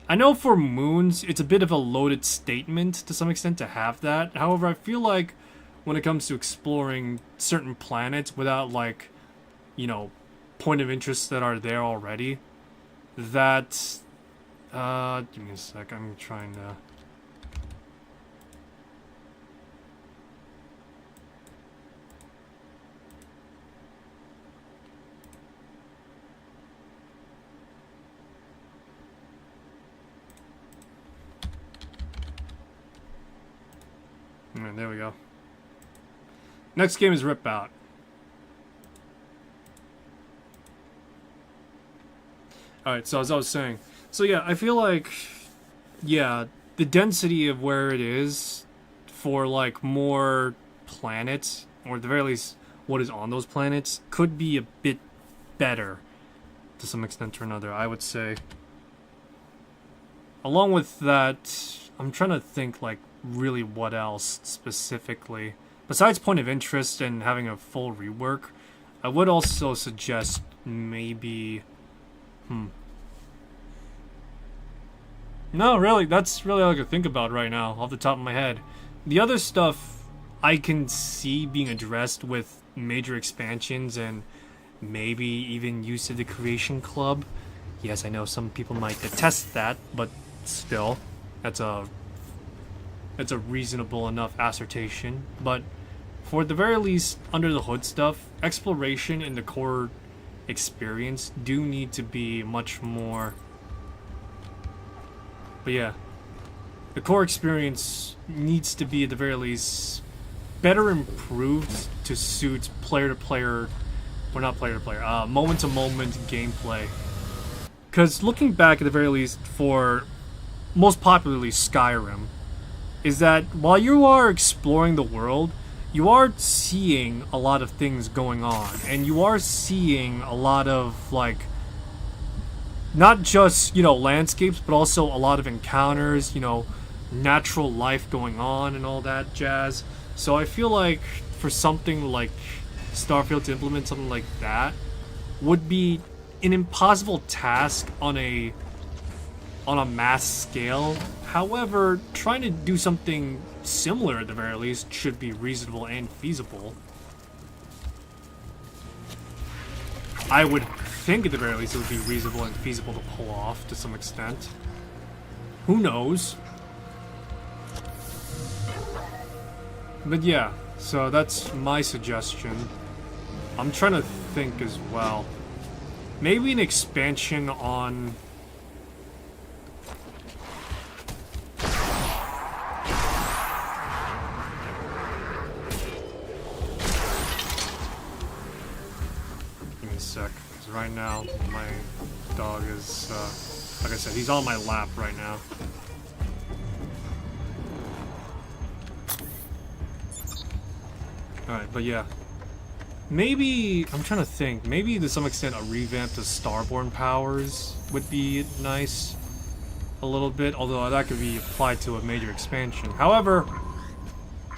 I know for moons it's a bit of a loaded statement to some extent to have that. However, I feel like when it comes to exploring certain planets without, like, you know, point of interest that are there already, that, give me a sec, I'm trying to... Alright, there we go. Next game is Ripout. Alright, so as I was saying. So yeah, I feel like... yeah, the density of where it is for, like, more planets, or at the very least, what is on those planets, could be a bit better to some extent or another, I would say. Along with that, I'm trying to think, like, really what else specifically. besides point of interest and having a full rework, I would also suggest maybe... No, really, that's really all I could think about right now, off the top of my head. The other stuff I can see being addressed with major expansions and maybe even use of the Creation Club. Yes, I know some people might detest that, but still, that's a reasonable enough assertion. But for the very least, under the hood stuff, exploration and the core experience do need to be much more... But yeah, the core experience needs to be, at the very least, better improved to suit player-to-player, or not player-to-player, moment-to-moment gameplay. Because looking back, at the very least, for most popularly Skyrim, is that while you are exploring the world, you are seeing a lot of things going on, and you are seeing a lot of, like, not just, you know, landscapes, but also a lot of encounters, you know, natural life going on and all that jazz. So I feel like for something like Starfield to implement something like that would be an impossible task on a mass scale. However, trying to do something similar at the very least should be reasonable and feasible. I would think at the very least it would be reasonable and feasible to pull off to some extent. Who knows? But yeah, so that's my suggestion. I'm trying to think as well. Maybe an expansion on... Give me a sec, because right now my dog is, like I said, he's on my lap right now. Alright, but yeah. Maybe, I'm trying to think, maybe to some extent a revamp to Starborn powers would be nice a little bit, although that could be applied to a major expansion. However,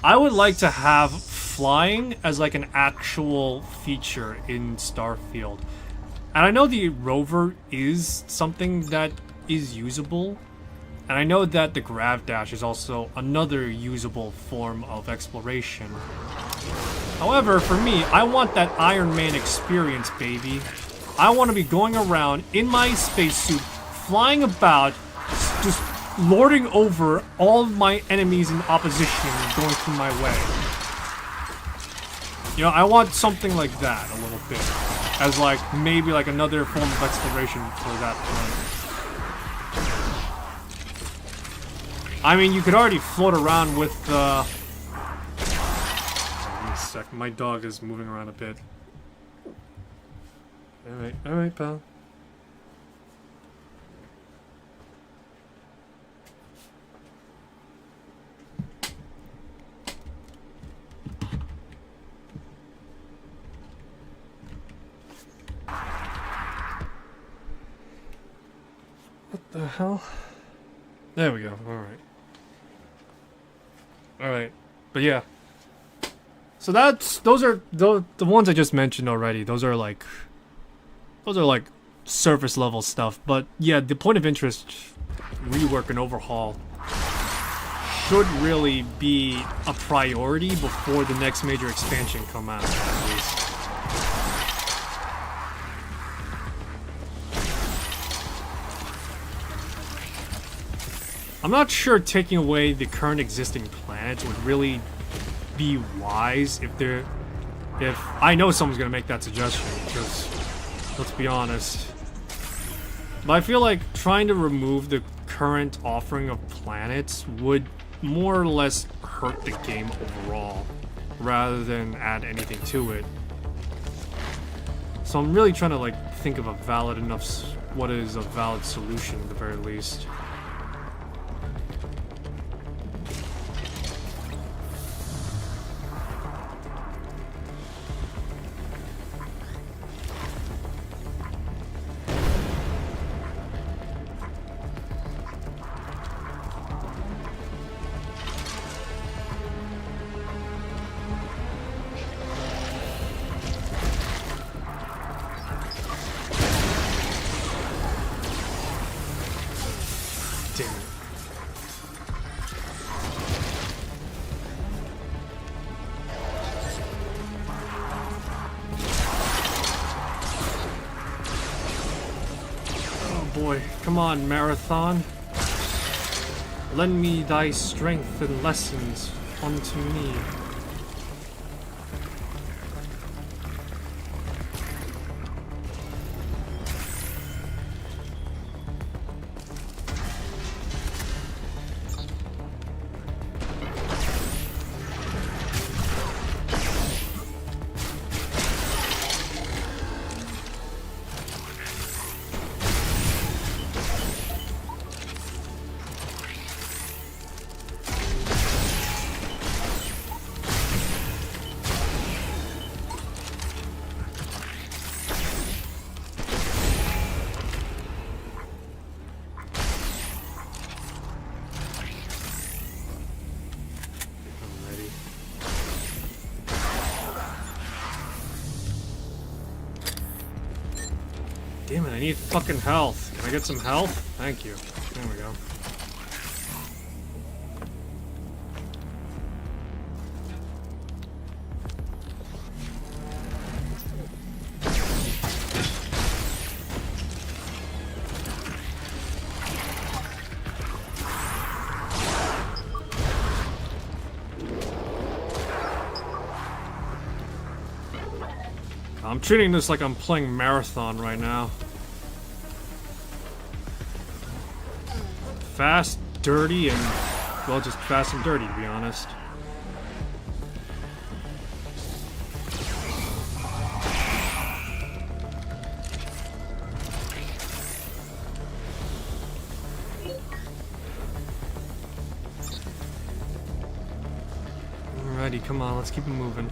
I would like to have flying as like an actual feature in Starfield. And I know the rover is something that is usable, and I know that the grav dash is also another usable form of exploration. However, for me, I want that Iron Man experience, baby. I want to be going around in my spacesuit, flying about, just lording over all of my enemies in opposition going through my way. You know, I want something like that a little bit, as like maybe like another form of exploration for that planet. I mean, you could already float around with my dog is moving around a bit. Alright, pal. What the hell? There we go, alright. Alright, but yeah. So those are the ones I just mentioned already. Those are like surface level stuff. But yeah, the point of interest rework and overhaul should really be a priority before the next major expansion come out, at least. I'm not sure taking away the current existing planets would really be wise if I know someone's gonna make that suggestion, because let's be honest, but I feel like trying to remove the current offering of planets would more or less hurt the game overall rather than add anything to it. So I'm really trying to like think of a valid enough, what is a valid solution at the very least. boy. Come on, Marathon. Lend me thy strength and lessons unto me. Damn it, I need fucking health. Can I get some health? Thank you. There we go. I'm treating this like I'm playing Marathon right now. Fast, dirty, and, well, just fast and dirty, to be honest. Alrighty, come on, let's keep it moving.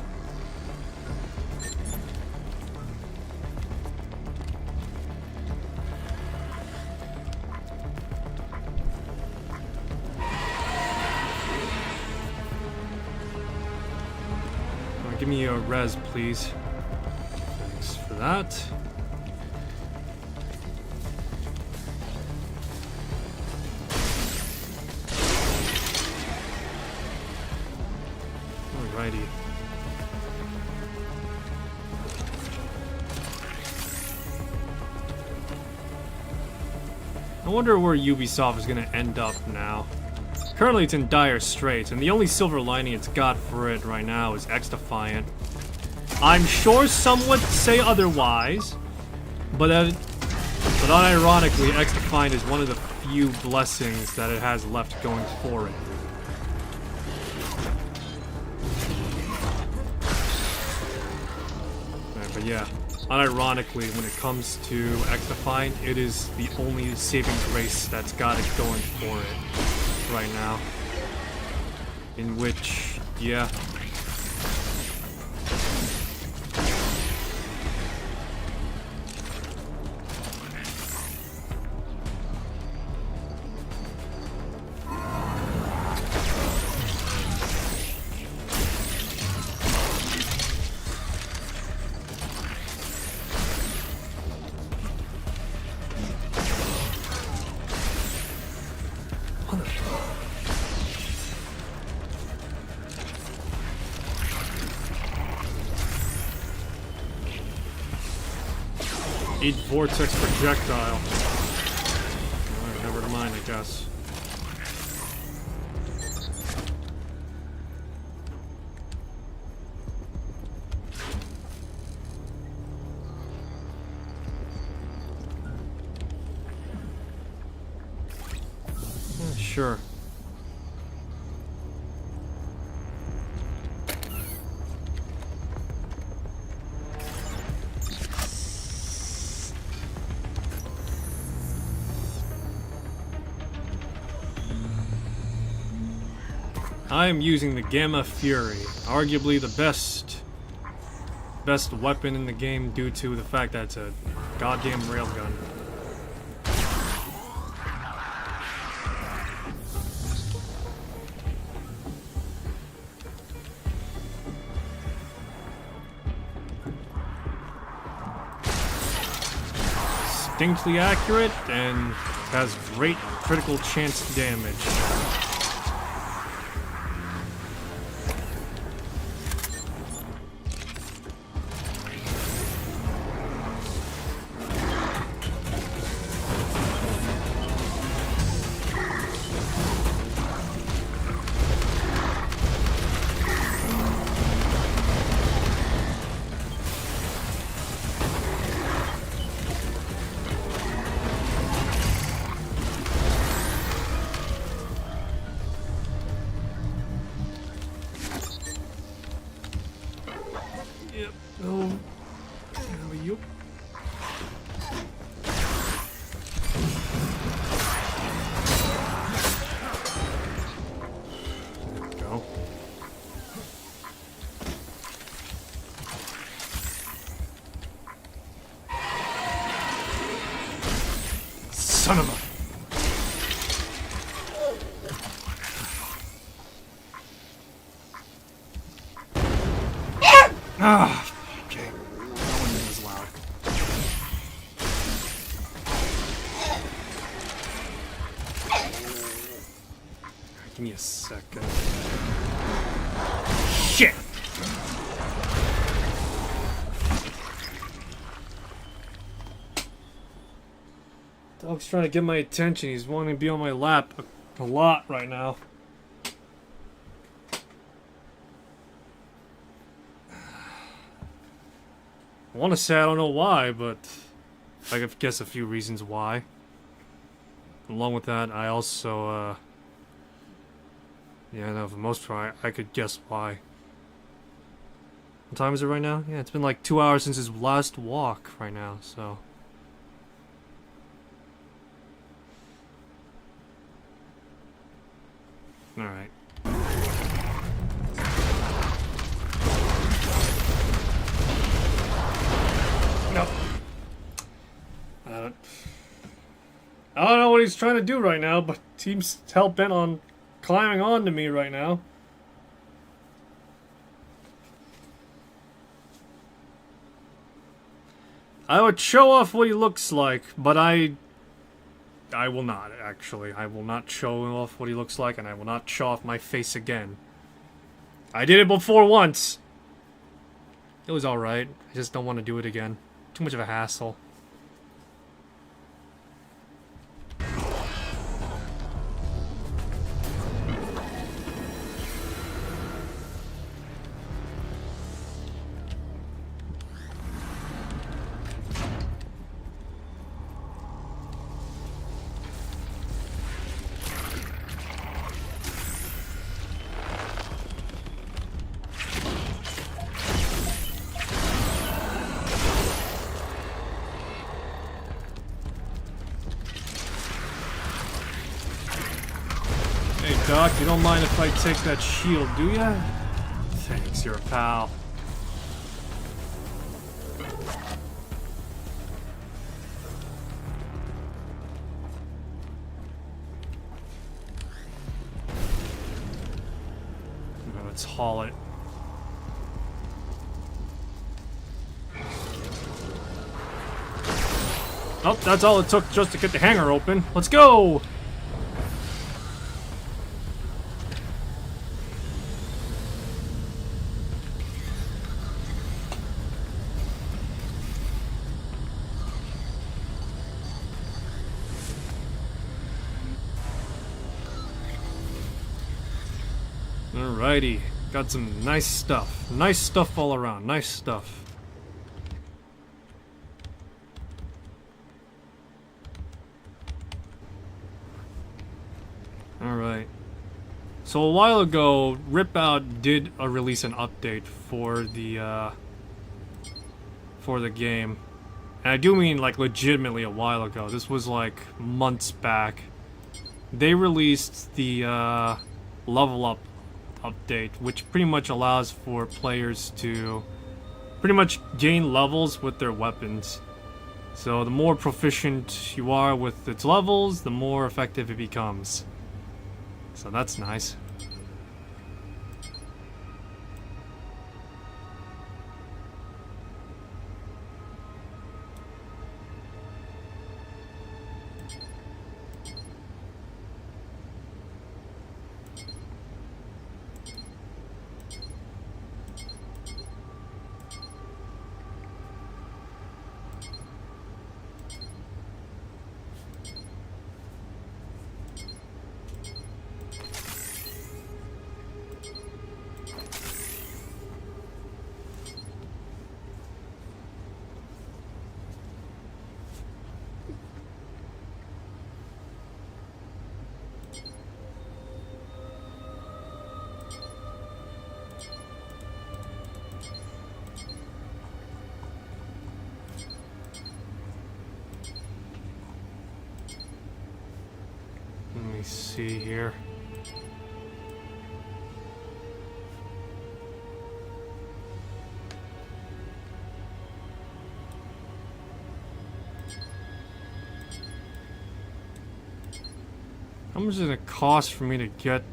Give me a res, please. Thanks for that. Alrighty. I wonder where Ubisoft is going to end up now. Currently it's in dire straits, and the only silver lining it's got for it right now is X-Defiant. I'm sure some would say otherwise, but unironically, X-Defiant is one of the few blessings that it has left going for it. Right, but yeah, unironically, when it comes to X-Defiant, it is the only saving grace that's got it going for it right now. In which, yeah. Eat vortex projectile. Alright, never mind, I guess. Sure. I am using the Gamma Fury, arguably the best weapon in the game due to the fact that it's a goddamn railgun. Distinctly accurate and has great critical chance damage. Yep. No. Alley-oop. There we go. Son of a... Ah, okay. That one was loud. Give me a second. Shit! Dog's trying to get my attention. He's wanting to be on my lap a lot right now. I want to say I don't know why, but I could guess a few reasons why. Along with that, I also, yeah, no, for the most part, I could guess why. What time is it right now? Yeah, it's been like 2 hours since his last walk right now, so... Alright. Nope. I don't know what he's trying to do right now, but seems hell-bent on climbing onto me right now. I would show off what he looks like, but I will not, actually. I will not show off what he looks like, and I will not show off my face again. I did it before once. It was alright. I just don't want to do it again. Too much of a hassle. Doc, you don't mind if I take that shield, do ya? Thanks, you're a pal. Let's haul it. Oh, that's all it took just to get the hangar open. Let's go! Alrighty, got some nice stuff. Nice stuff all around. Nice stuff. Alright. So a while ago, Ripout did release an update for the game. And I do mean like legitimately a while ago. This was like months back. They released the level up update, which pretty much allows for players to pretty much gain levels with their weapons. So the more proficient you are with its levels, the more effective it becomes. So that's nice. me see here. How much is it cost for me to get...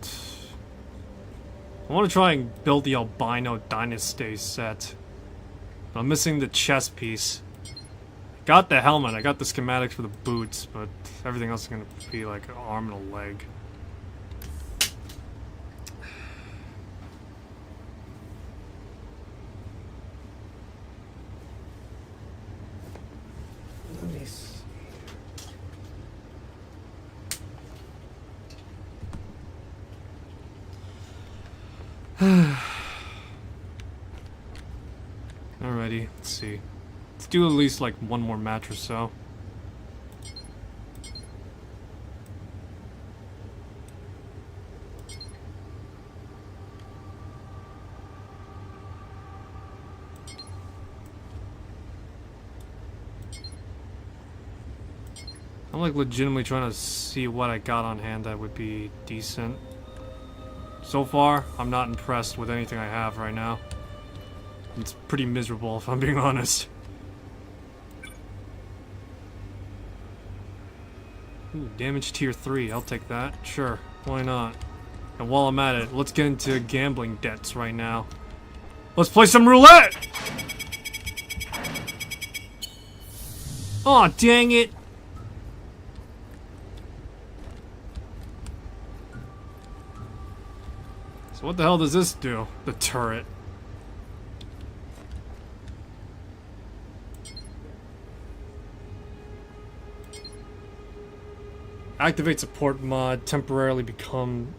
I want to try and build the Albino Dynasty set. But I'm missing the chest piece. Got the helmet, I got the schematics for the boots, but everything else is going to be like an arm and a leg. Let me see. Alrighty, let's see. Let's do at least like one more match or so. I'm like legitimately trying to see what I got on hand that would be decent. So far, I'm not impressed with anything I have right now. It's pretty miserable, if I'm being honest. Ooh, damage tier 3, I'll take that. Sure, why not? And while I'm at it, let's get into gambling debts right now. Let's play some roulette! Aw, dang it! So what the hell does this do? The turret. Activate support mod, temporarily become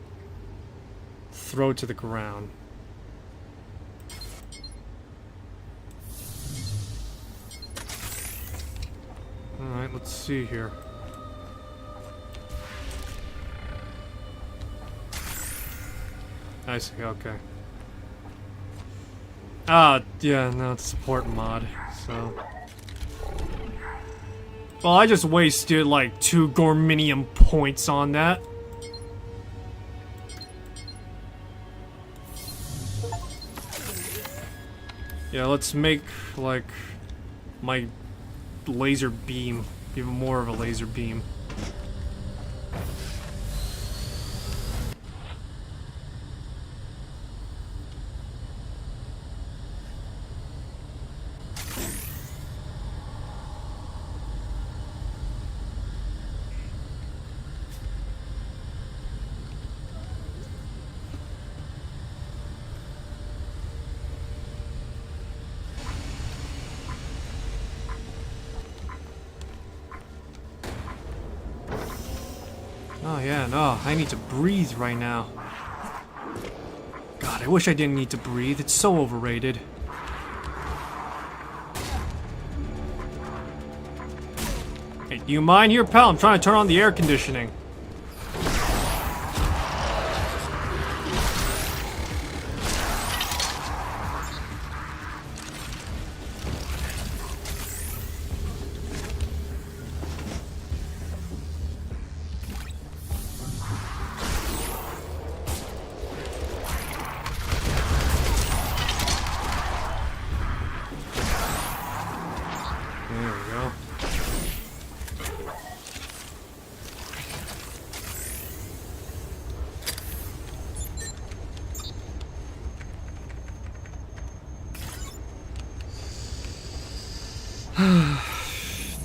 throw to the ground. Alright, let's see here. I see, okay. Ah, yeah, no, it's support mod, so... Well, I just wasted, like, 2 Gorminium points on that. Yeah, let's make, like, my laser beam even more of a laser beam. Oh yeah, no, I need to breathe right now. God, I wish I didn't need to breathe. It's so overrated. Hey, do you mind here, pal? I'm trying to turn on the air conditioning.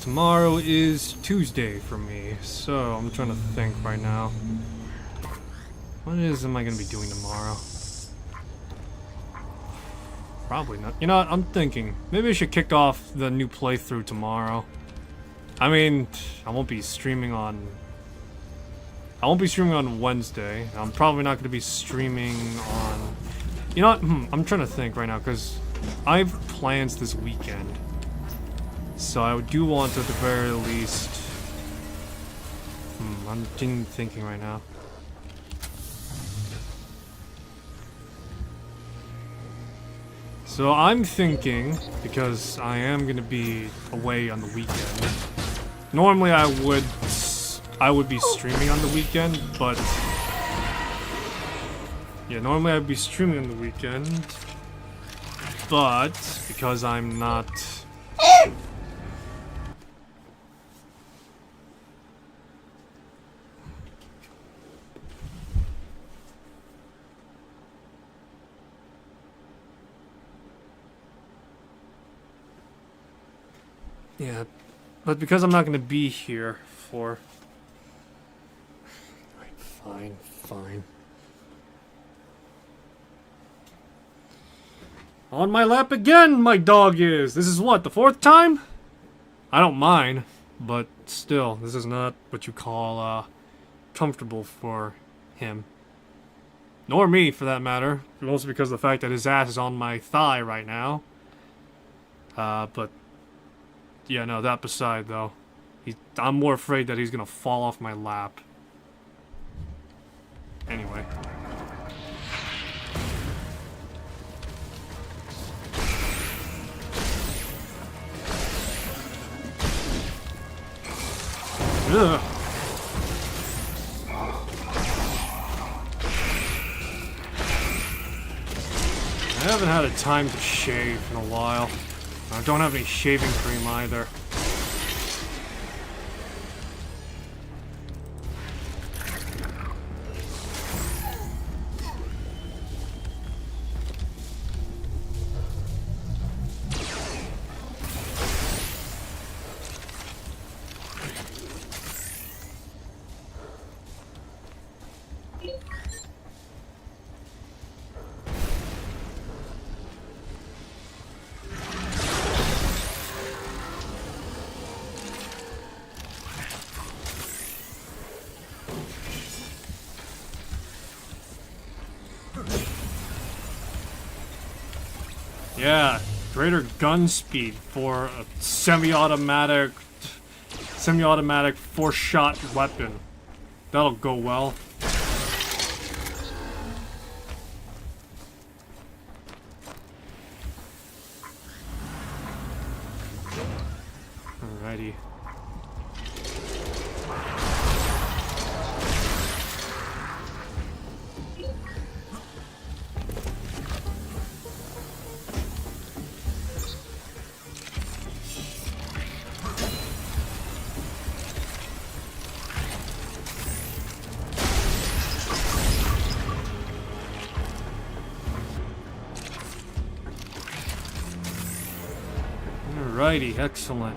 Tomorrow is Tuesday for me, so I'm trying to think right now. What am I gonna be doing tomorrow? Probably not. You know what? I'm thinking maybe I should kick off the new playthrough tomorrow. I mean, I won't be streaming on Wednesday. I'm probably not gonna be streaming on. You know what? I'm trying to think right now because I have plans this weekend. So I do want to, at the very least... I'm thinking right now. So I'm thinking, because I am going to be away on the weekend. Normally I would I would be streaming on the weekend, but yeah, normally I'd be streaming on the weekend, but because I'm not. Yeah, but because I'm not going to be here for... Alright, fine. On my lap again, my dog is! This is what, the 4th time? I don't mind, but still, this is not what you call, comfortable for him. Nor me, for that matter. Mostly because of the fact that his ass is on my thigh right now. But... yeah, no, that beside, though. I'm more afraid that he's gonna fall off my lap. Anyway. Ugh. I haven't had a time to shave in a while. I don't have any shaving cream either. Yeah, greater gun speed for a semi-automatic 4-shot weapon. That'll go well. Alrighty. Alrighty, excellent.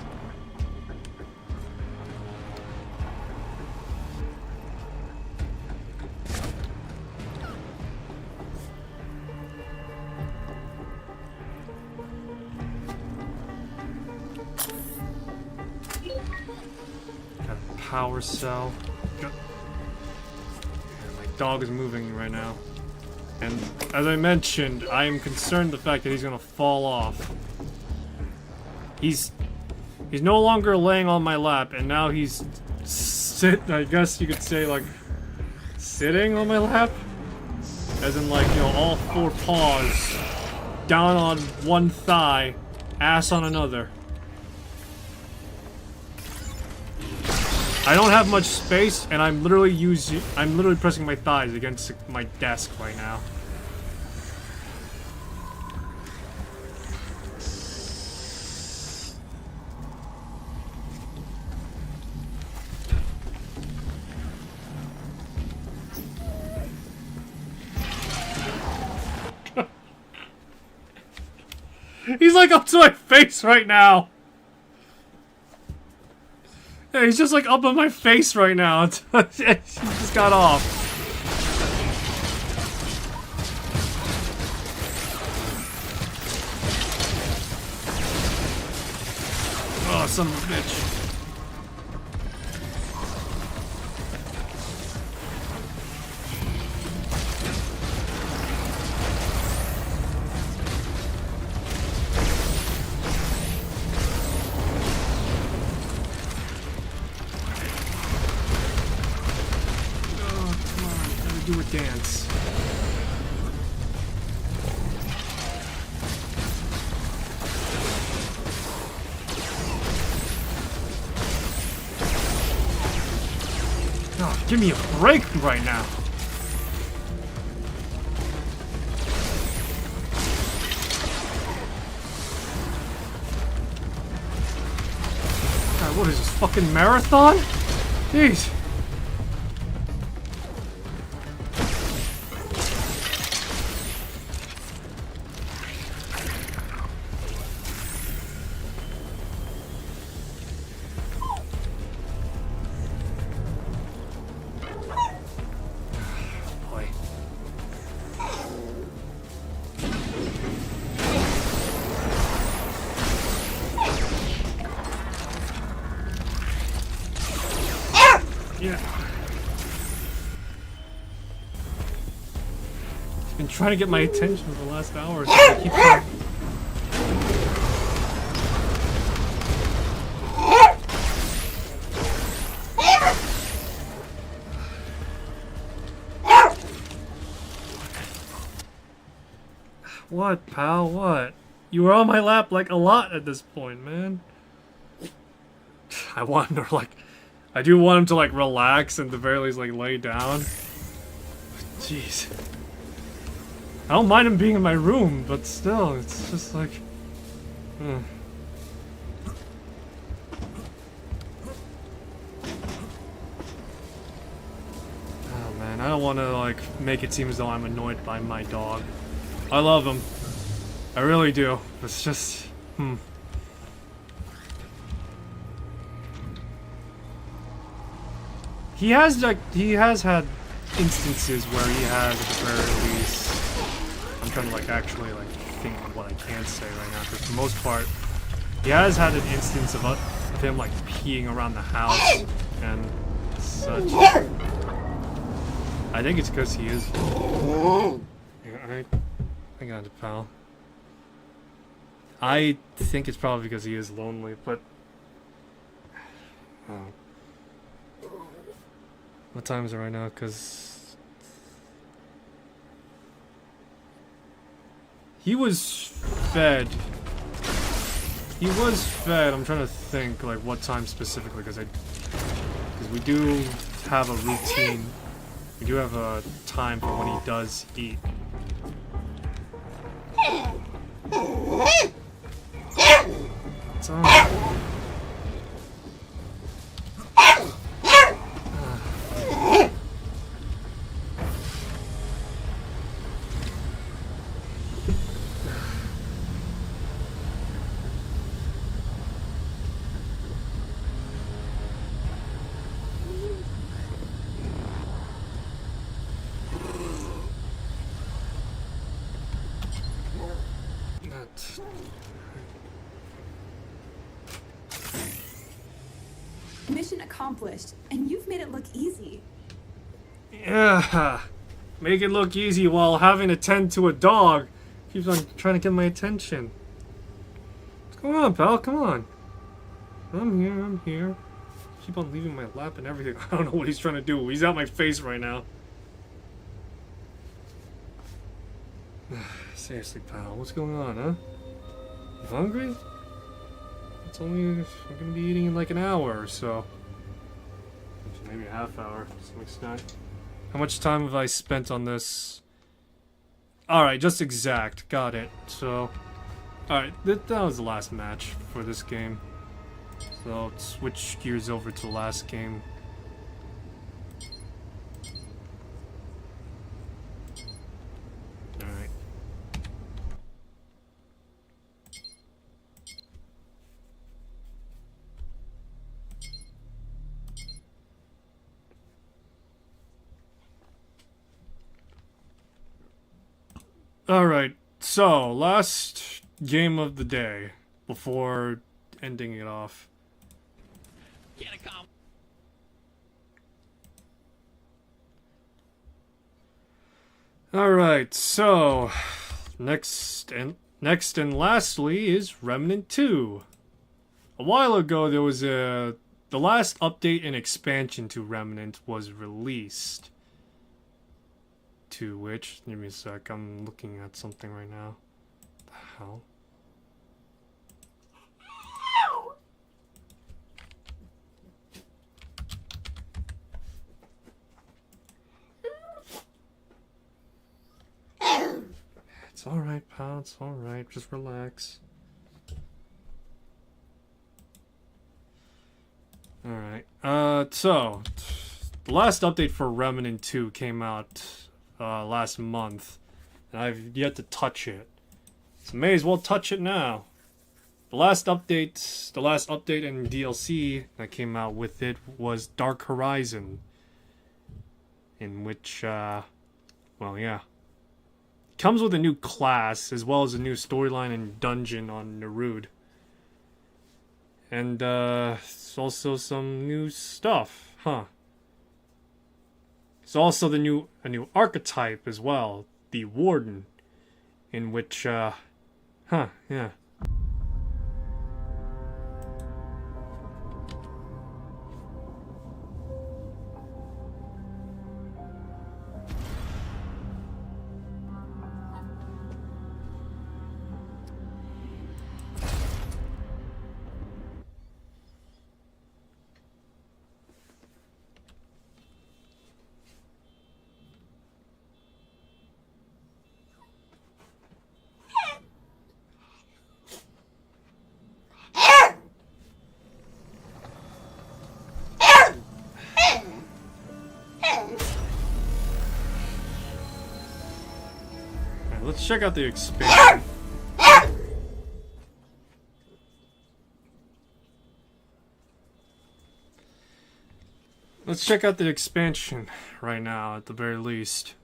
Got a power cell. My dog is moving right now. And as I mentioned, I am concerned the fact that he's gonna fall off. He's no longer laying on my lap, and now he's I guess you could say, like, sitting on my lap? As in, like, you know, all 4 paws, down on one thigh, ass on another. I don't have much space, and I'm literally pressing my thighs against my desk right now. He's like up to my face right now. Yeah, he's just like up on my face right now. He just got off. Oh, son of a bitch. Do a dance. Give me a break right now. God, what is this, fucking marathon? Jeez. Yeah. He's been trying to get my attention for the last hour, so I keep trying. What, pal? What? You were on my lap like a lot at this point, man. I want to like. I do want him to like relax and at the very least like lay down. Jeez. I don't mind him being in my room, but still, it's just like... Oh man, I don't want to like make it seem as though I'm annoyed by my dog. I love him. I really do. It's just... He has had instances where he has at the very least. I'm trying to like actually like think of what I can say right now, because for the most part, he has had an instance of him like peeing around the house and such. I think it's because he is. Yeah, I got it, pal. I think it's probably because he is lonely, but. What time is it right now? Because he was fed. He was fed. I'm trying to think like what time specifically, because we do have a routine. We do have a time for when he does eat. What's on? Mission accomplished, and you've made it look easy. Yeah, make it look easy while having to tend to a dog. Keeps on trying to get my attention. What's going on, pal? Come on. I'm here. Keep on leaving my lap and everything. I don't know what he's trying to do. He's out my face right now. Seriously, pal, what's going on, huh? You hungry? It's only, I'm gonna be eating in like an hour or so. Maybe a half hour to some extent. How much time have I spent on this? Alright, just exact. Got it. So, alright, that was the last match for this game. So, let's switch gears over to the last game. Alright. Alright, so last game of the day before ending it off. Alright, so next and lastly is Remnant 2. A while ago there was the last update and expansion to Remnant was released. To which, give me a sec, I'm looking at something right now. What the hell? It's alright, pal. It's alright. Just relax. Alright. So the last update for Remnant 2 came out last month, and I've yet to touch it. So may as well touch it now. The last update and DLC that came out with it was Dark Horizon, in which, well, yeah. It comes with a new class, as well as a new storyline and dungeon on Nerud. And, it's also some new stuff, huh? It's also a new archetype as well, the Warden, in which, yeah. Let's check out the expansion. Let's check out the expansion right now, at the very least.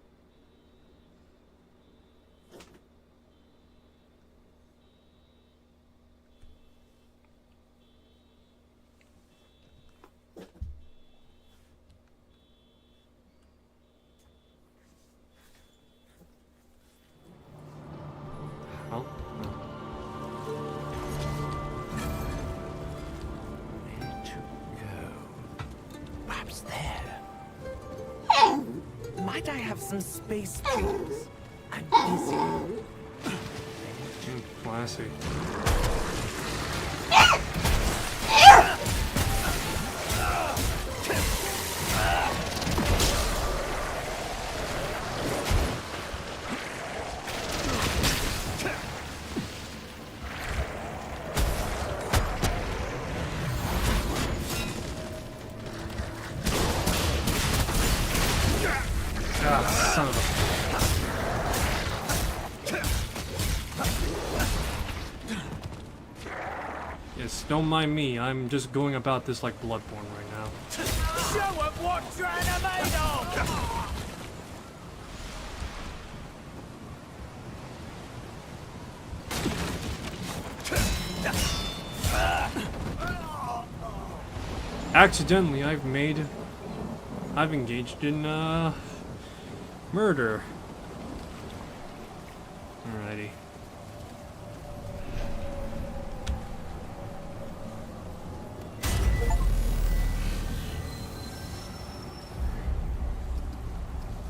Might I have some space, please? I'm busy. Classy. Son of a... Yes, don't mind me. I'm just going about this like Bloodborne right now. Show 'em what you're made of! Accidentally, I've engaged in, murder. Alrighty.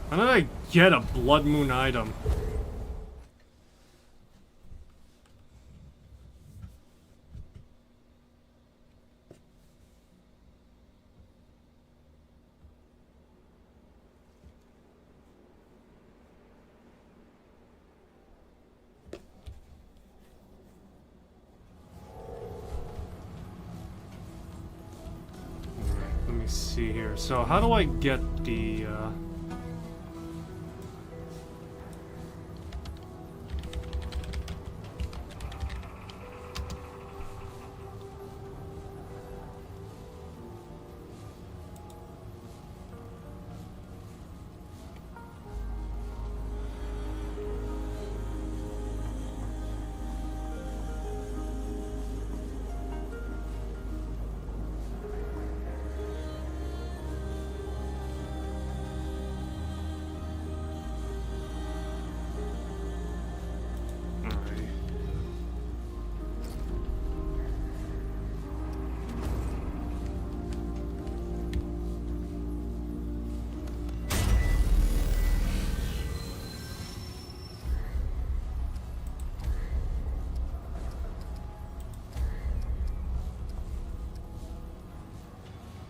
How did I get a Blood Moon item? Let me see here. So how do I get the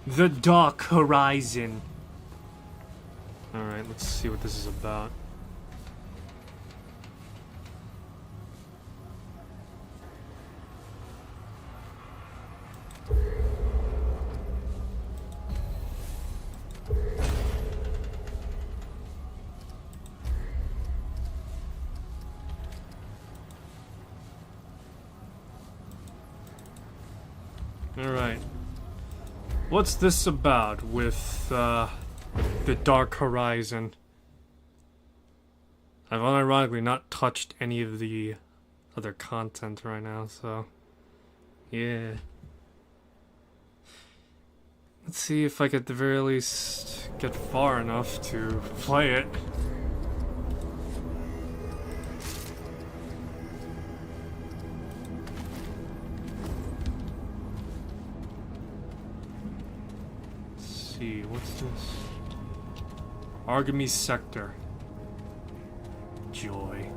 The Dark Horizon. Alright, let's see what this is about. Alright. What's this about with, the Dark Horizon? I've unironically not touched any of the other content right now, so... yeah. Let's see if I could at the very least get far enough to play it. Let's see, what's this? Argamy Sector. Joy.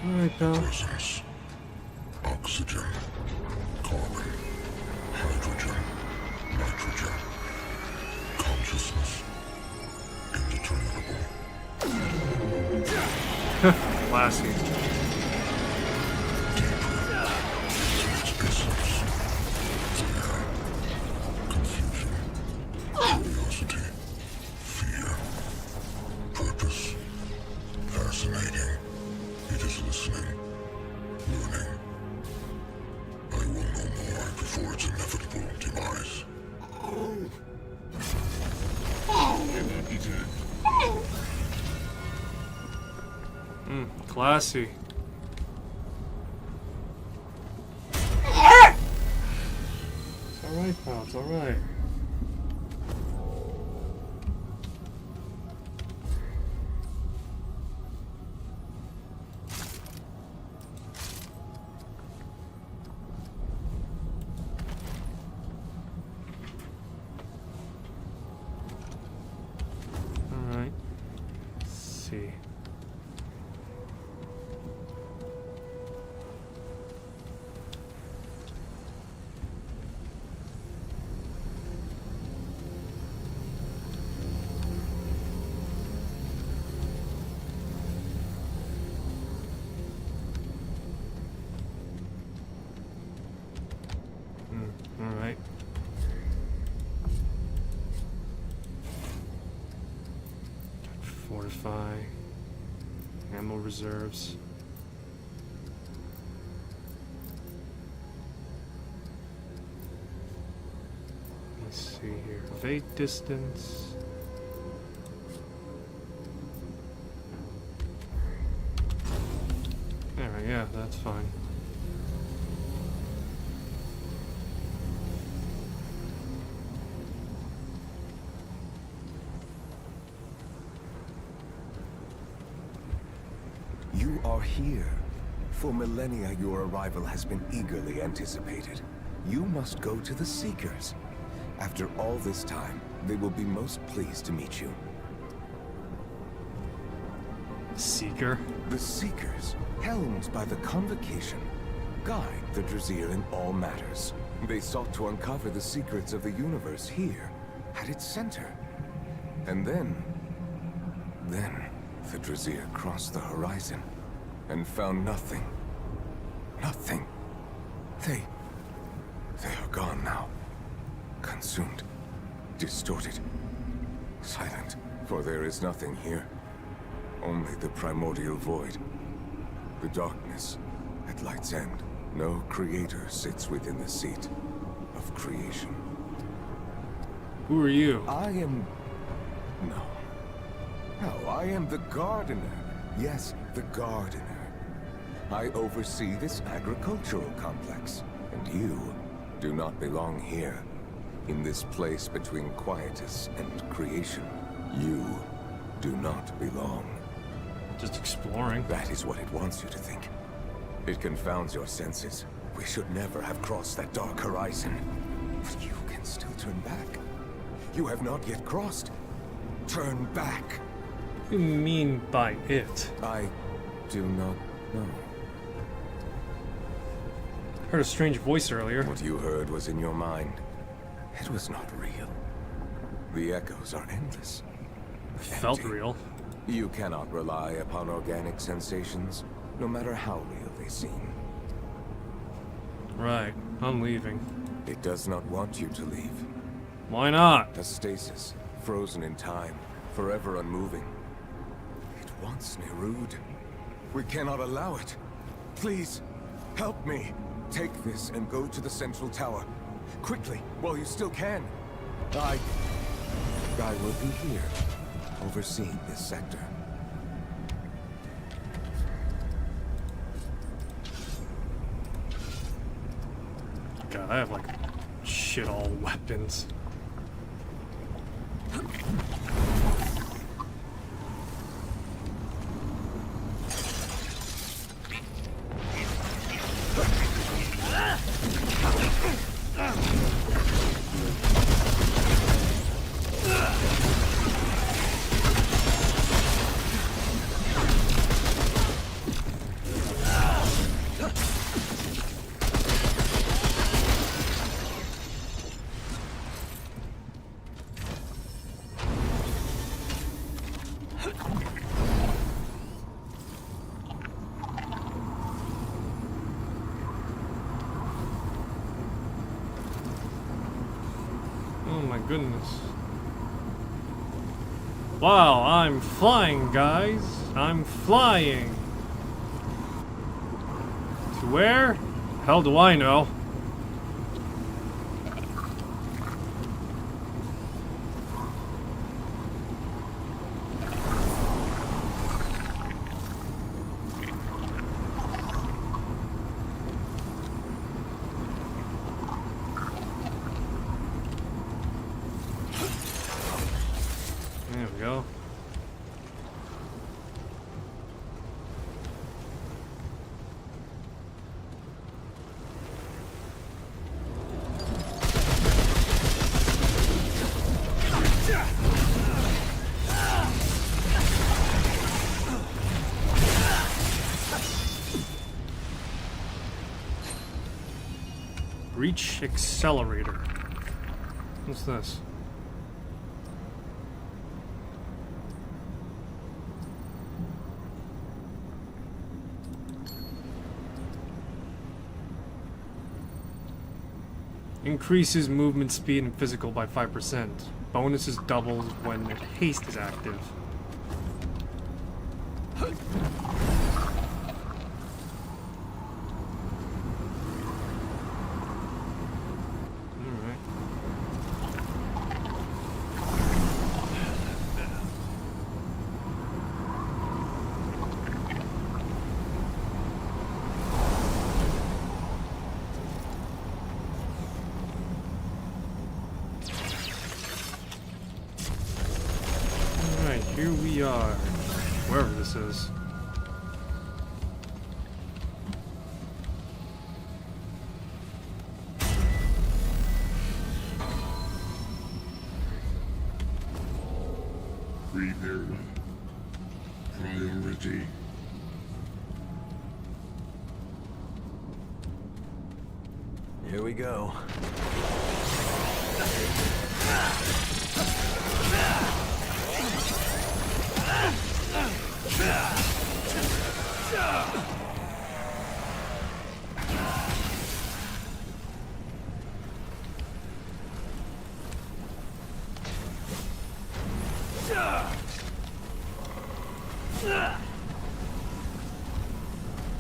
Alright, pal. Presence. Oxygen. Carbon. Hydrogen. Nitrogen. Consciousness. Indeterminable. Classy. Its essence. Fear. Confusion. Curiosity. Fear. Purpose. Fascinating. It is listening. Learning. I will know more before its inevitable demise. Classy. It's alright, pal, it's alright. Alright. Let's see. Alright. Fortify. Ammo reserves. Let's see here. Evade distance. Alright, yeah, that's fine. You are here. For millennia, your arrival has been eagerly anticipated. You must go to the Seekers. After all this time, they will be most pleased to meet you. Seeker? The Seekers, helmed by the Convocation, guide the Drazir in all matters. They sought to uncover the secrets of the universe here, at its center. And then the Drazir crossed the horizon and found nothing. Nothing. They are gone now. Consumed. Distorted. Silent. For there is nothing here. Only the primordial void. The darkness at light's end. No creator sits within the seat of creation. Who are you? I am... No, I am the gardener. Yes, the gardener. I oversee this agricultural complex. And you do not belong here. In this place between quietus and creation. You do not belong. Just exploring. That is what it wants you to think. It confounds your senses. We should never have crossed that dark horizon. But you can still turn back. You have not yet crossed. Turn back. What do you mean by it? I do not know. Heard a strange voice earlier. What you heard was in your mind. It was not real. The echoes are endless. It felt Empty. real. You cannot rely upon organic sensations, no matter how real they seem. Right. I'm leaving. It does not want you to leave. Why not? A stasis, frozen in time, forever unmoving. It wants Nerud. We cannot allow it. Please, help me. Take this and go to the central tower. Quickly, while you still can. I will be here, overseeing this sector. God, I have like shit all weapons. Oh my goodness. Wow, I'm flying, guys. I'm flying. To where? Hell do I know. There we go. Breach accelerator. What's this? Increases movement speed and physical by 5%. Bonus is doubled when haste is active. Alright. Alright, here we are. Wherever this is. Repair. Priority. Here we go.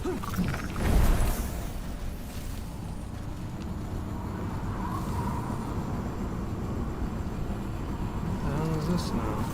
What the hell is this now?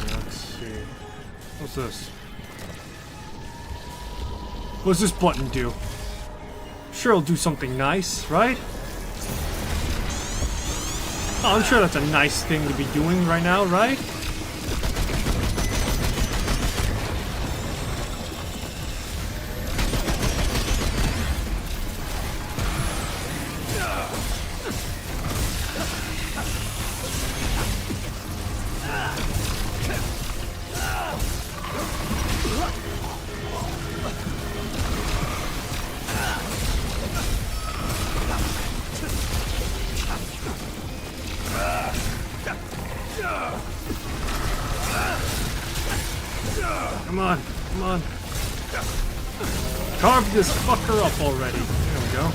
Let's see. What's this? What's this button do? Sure, it'll do something nice, right? Oh, I'm sure that's a nice thing to be doing right now, right? Come on, come on. Carve this fucker up already. There we go.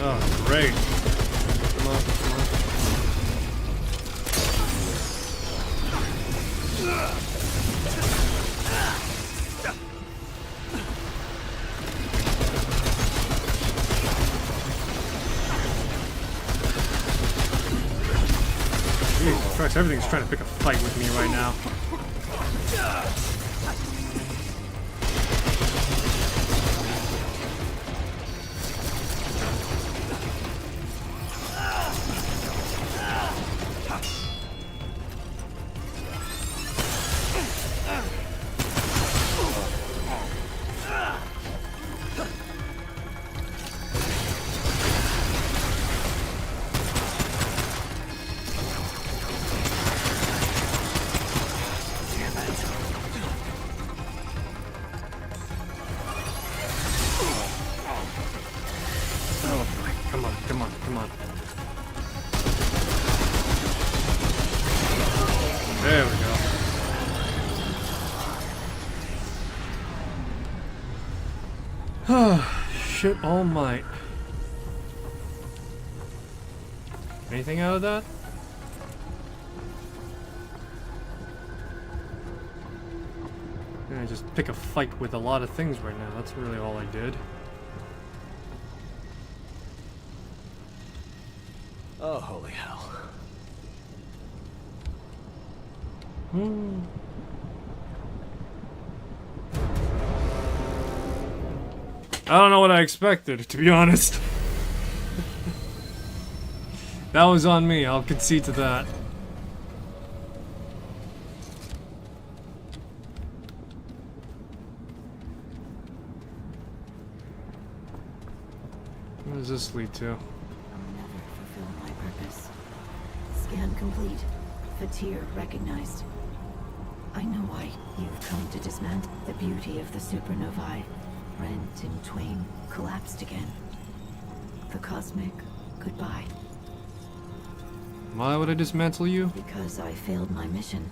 Oh, great. Come on, come on. Jesus Christ, everything's trying to pick a fight with me right now. Come on, come on, come on. There we go. Shit all might. Anything out of that? I just pick a fight with a lot of things right now. That's really all I did. Oh, holy hell. I don't know what I expected, to be honest. That was on me, I'll concede to that. What does this lead to? My purpose. Scan complete. Fatir recognized. I know why you've come to dismantle the beauty of the supernovae. Rent in twain, collapsed again. The cosmic goodbye. Why would I dismantle you? Because I failed my mission.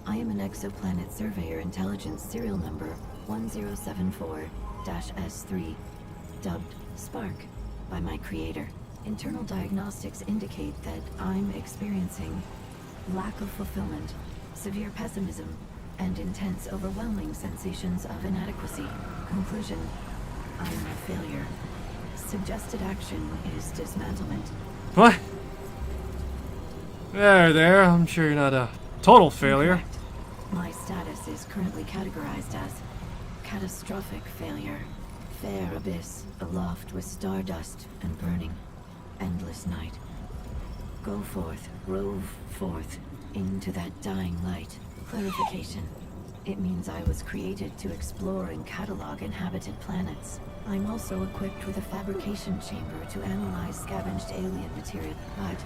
I am an exoplanet surveyor intelligence serial number 1074-S3, dubbed Spark by my creator. Internal diagnostics indicate that I'm experiencing lack of fulfillment, severe pessimism, and intense, overwhelming sensations of inadequacy. Conclusion: I'm a failure. Suggested action is dismantlement. What? There. I'm sure you're not a total failure. Incorrect. My status is currently categorized as catastrophic failure. Fair abyss, aloft with stardust and burning. Endless night. Go forth, rove forth, into that dying light. Clarification. It means I was created to explore and catalog inhabited planets. I'm also equipped with a fabrication chamber to analyze scavenged alien material, but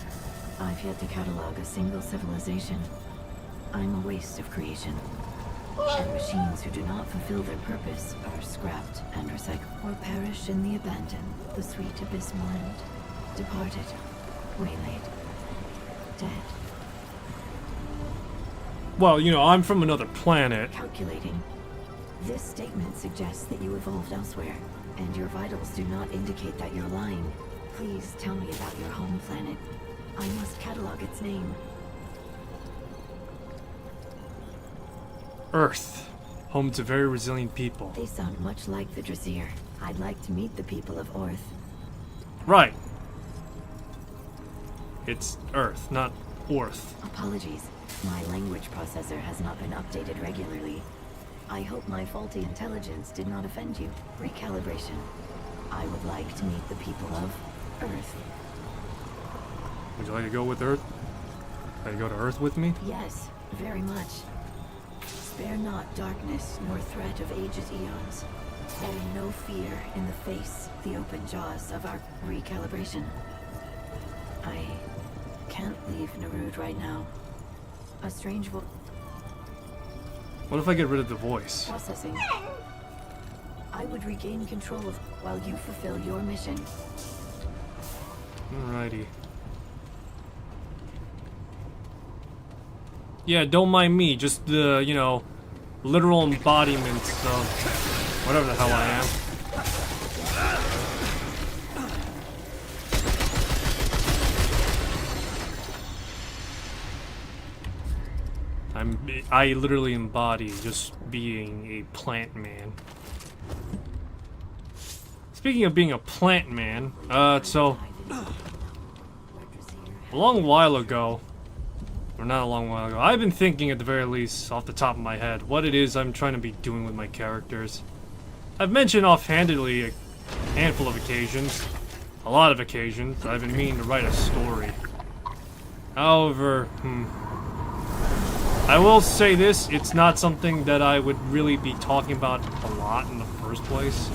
I've yet to catalog a single civilization. I'm a waste of creation. And machines who do not fulfill their purpose are scrapped and recycled, or perish in the abandon, the sweet abysmal end. Departed, waylaid, dead. Well, you know, I'm from another planet. Calculating. This statement suggests that you evolved elsewhere, and your vitals do not indicate that you're lying. Please tell me about your home planet. I must catalog its name. Earth. Home to very resilient people. They sound much like the Drasir. I'd like to meet the people of Orth. Right. It's Earth, not Orth. Apologies. My language processor has not been updated regularly. I hope my faulty intelligence did not offend you. Recalibration. I would like to meet the people of Earth. Would you like to go with Earth? Like to go to Earth with me? Yes, very much. Spare not darkness nor threat of ages eons. Hold no fear in the face, the open jaws of our recalibration. I can't leave Narud right now. A strange voice. What if I get rid of the voice? Processing. I would regain control of while you fulfill your mission. Alrighty. Yeah, don't mind me. Just the, you know, literal embodiment of whatever the hell I am. I literally embody just being a plant man. Speaking of being a plant man, so a long while ago, or not a long while ago, I've been thinking at the very least, off the top of my head, what it is I'm trying to be doing with my characters. I've mentioned offhandedly a handful of occasions, a lot of occasions, I've been meaning to write a story. However, I will say this, it's not something that I would really be talking about a lot in the first place.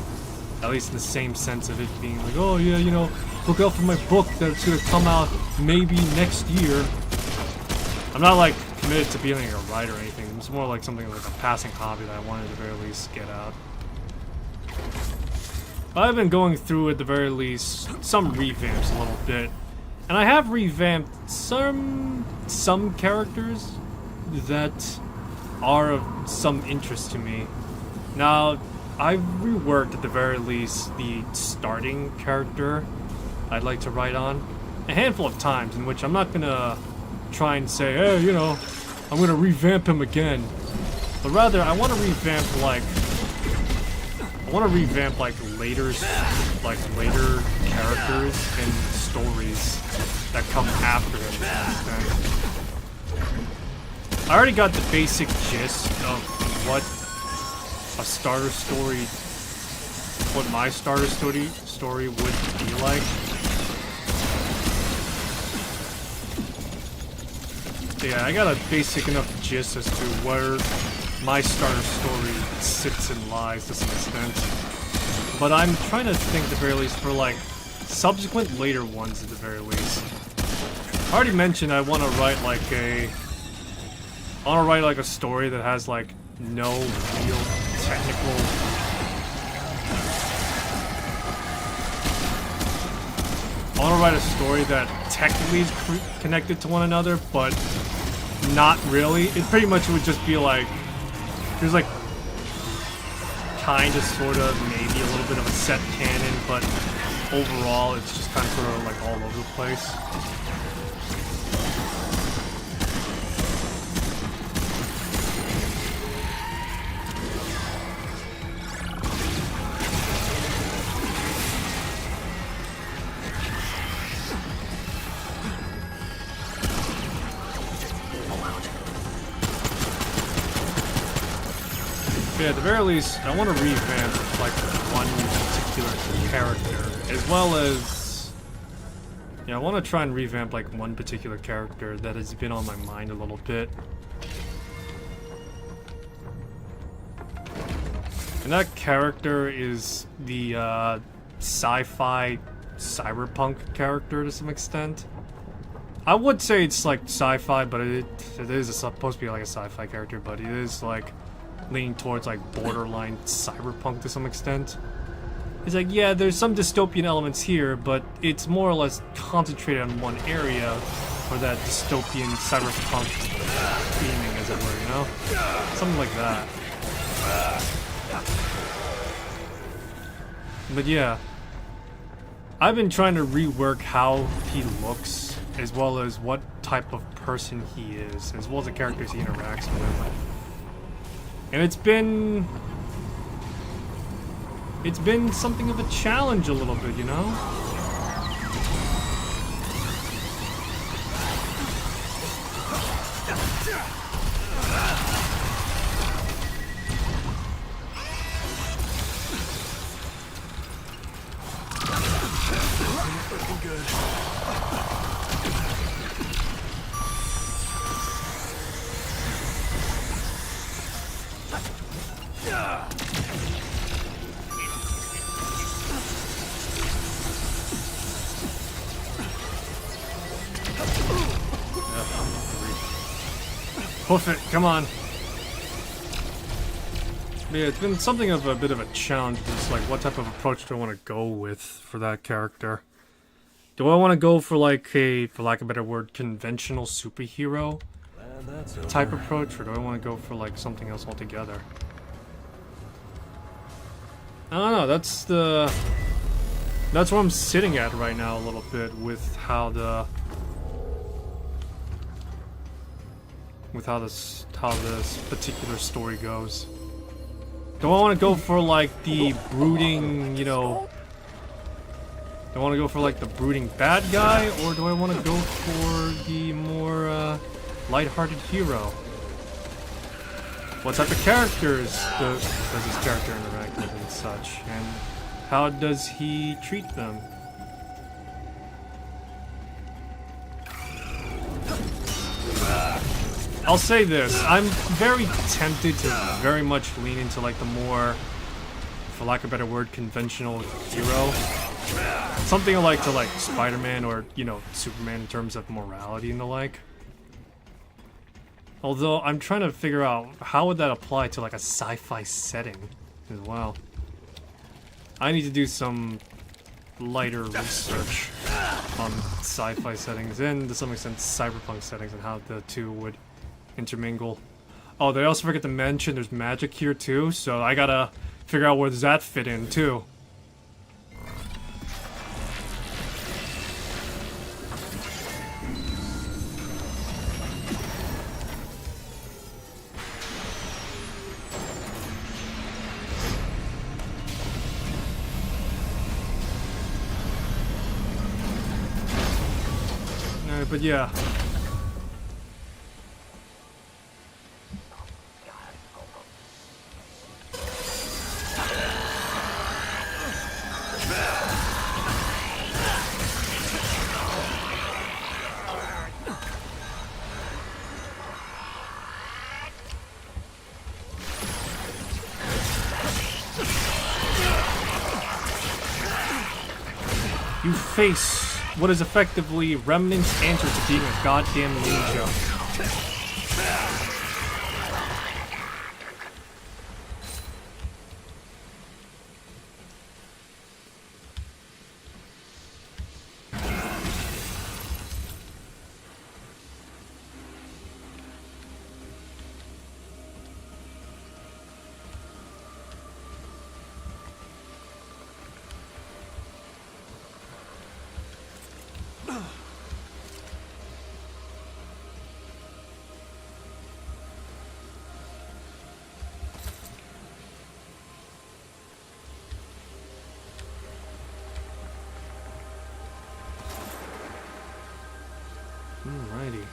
At least in the same sense of it being like, oh yeah, you know, look out for my book that's gonna come out maybe next year. I'm not like committed to being like a writer or anything. It's more like something like a passing hobby that I wanted to at the very least get out. But I've been going through at the very least some revamps a little bit. And I have revamped some characters that are of some interest to me. Now, I've reworked at the very least the starting character I'd like to write on a handful of times, in which I'm not gonna try and say, hey, you know, I'm gonna revamp him again. But rather, I want to revamp later characters and stories that come after him. I already got the basic gist of what a starter story, what my starter story would be like. Yeah, I got a basic enough gist as to where my starter story sits and lies to some extent. But I'm trying to think at the very least for like subsequent later ones at the very least. I already mentioned I want to write like a story that has like no real technical I want to write a story that technically is connected to one another, but not really. It pretty much would just be like there's like kind of sort of maybe a little bit of a set canon, but overall it's just kind of sort of like all over the place. Yeah, at the very least, I want to revamp like one particular character, as well as yeah, I want to try and revamp like one particular character that has been on my mind a little bit. And that character is the sci-fi cyberpunk character to some extent. I would say it's like sci-fi, but it is supposed to be like a sci-fi character, but it is like leaning towards like borderline cyberpunk to some extent. It's like, yeah, there's some dystopian elements here, but it's more or less concentrated on one area for that dystopian cyberpunk theming, as it were, you know? Something like that. But yeah, I've been trying to rework how he looks, as well as what type of person he is, as well as the characters he interacts with. And it's been something of a challenge a little bit, you know? Hoof it, come on. Yeah, it's been something of a bit of a challenge, just like what type of approach do I want to go with for that character. Do I want to go for like a, for lack of a better word, conventional superhero type approach, or do I want to go for like something else altogether? I don't know, that's where I'm sitting at right now a little bit with how this particular story goes. Do I want to go for like the brooding, you know, do I want to go for like the brooding bad guy, or do I want to go for the more lighthearted hero? What type of characters does this character interact with and such, and how does he treat them? I'll say this, I'm very tempted to very much lean into like the more, for lack of a better word, conventional hero. Something like to like Spider-Man or, you know, Superman in terms of morality and the like. Although I'm trying to figure out how would that apply to like a sci-fi setting as well. I need to do some lighter research on sci-fi settings and to some extent cyberpunk settings and how the two would intermingle. Oh, they also forget to mention there's magic here too, so I gotta figure out where does that fit in too. Alright, but yeah. You face what is effectively Remnant's answer to being a goddamn ninja. Alrighty.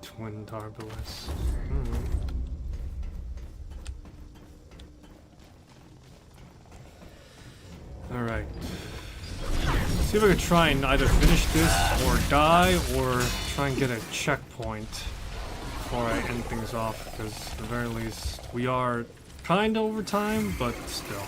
Twin Darbulas. Alright. See if I could try and either finish this or die or try and get a checkpoint before I end things off, because at the very least we are kinda over time, but still.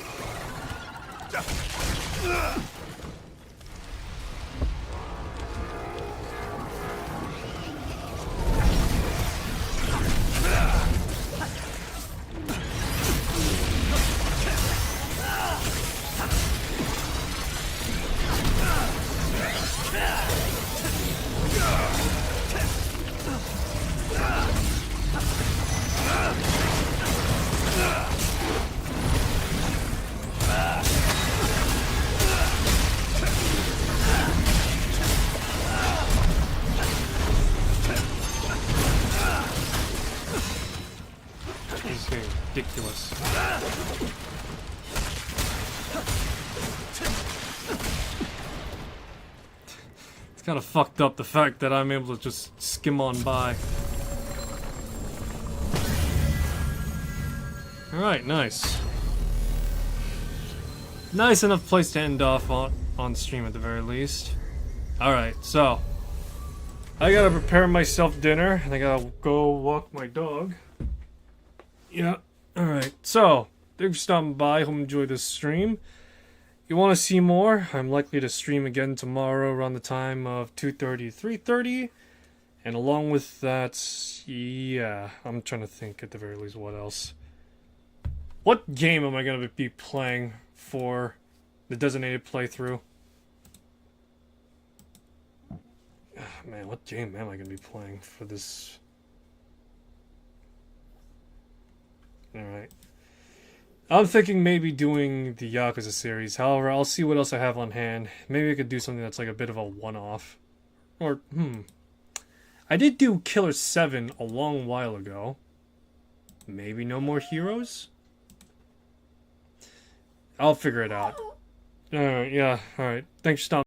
Ridiculous. It's kind of fucked up the fact that I'm able to just skim on by. Alright, nice. Nice enough place to end off on stream at the very least. Alright, so I gotta prepare myself dinner and I gotta go walk my dog. Yeah, alright, so thanks for stopping by. Hope you enjoyed this stream. You want to see more? I'm likely to stream again tomorrow around the time of 2:30 to 3:30. And along with that, yeah, I'm trying to think at the very least what else. What game am I going to be playing for the designated playthrough? Man, what game am I going to be playing for this? Alright. I'm thinking maybe doing the Yakuza series. However, I'll see what else I have on hand. Maybe I could do something that's like a bit of a one-off. Or, I did do Killer 7 a long while ago. Maybe No More Heroes? I'll figure it out. Alright, yeah, alright. Thanks for stopping.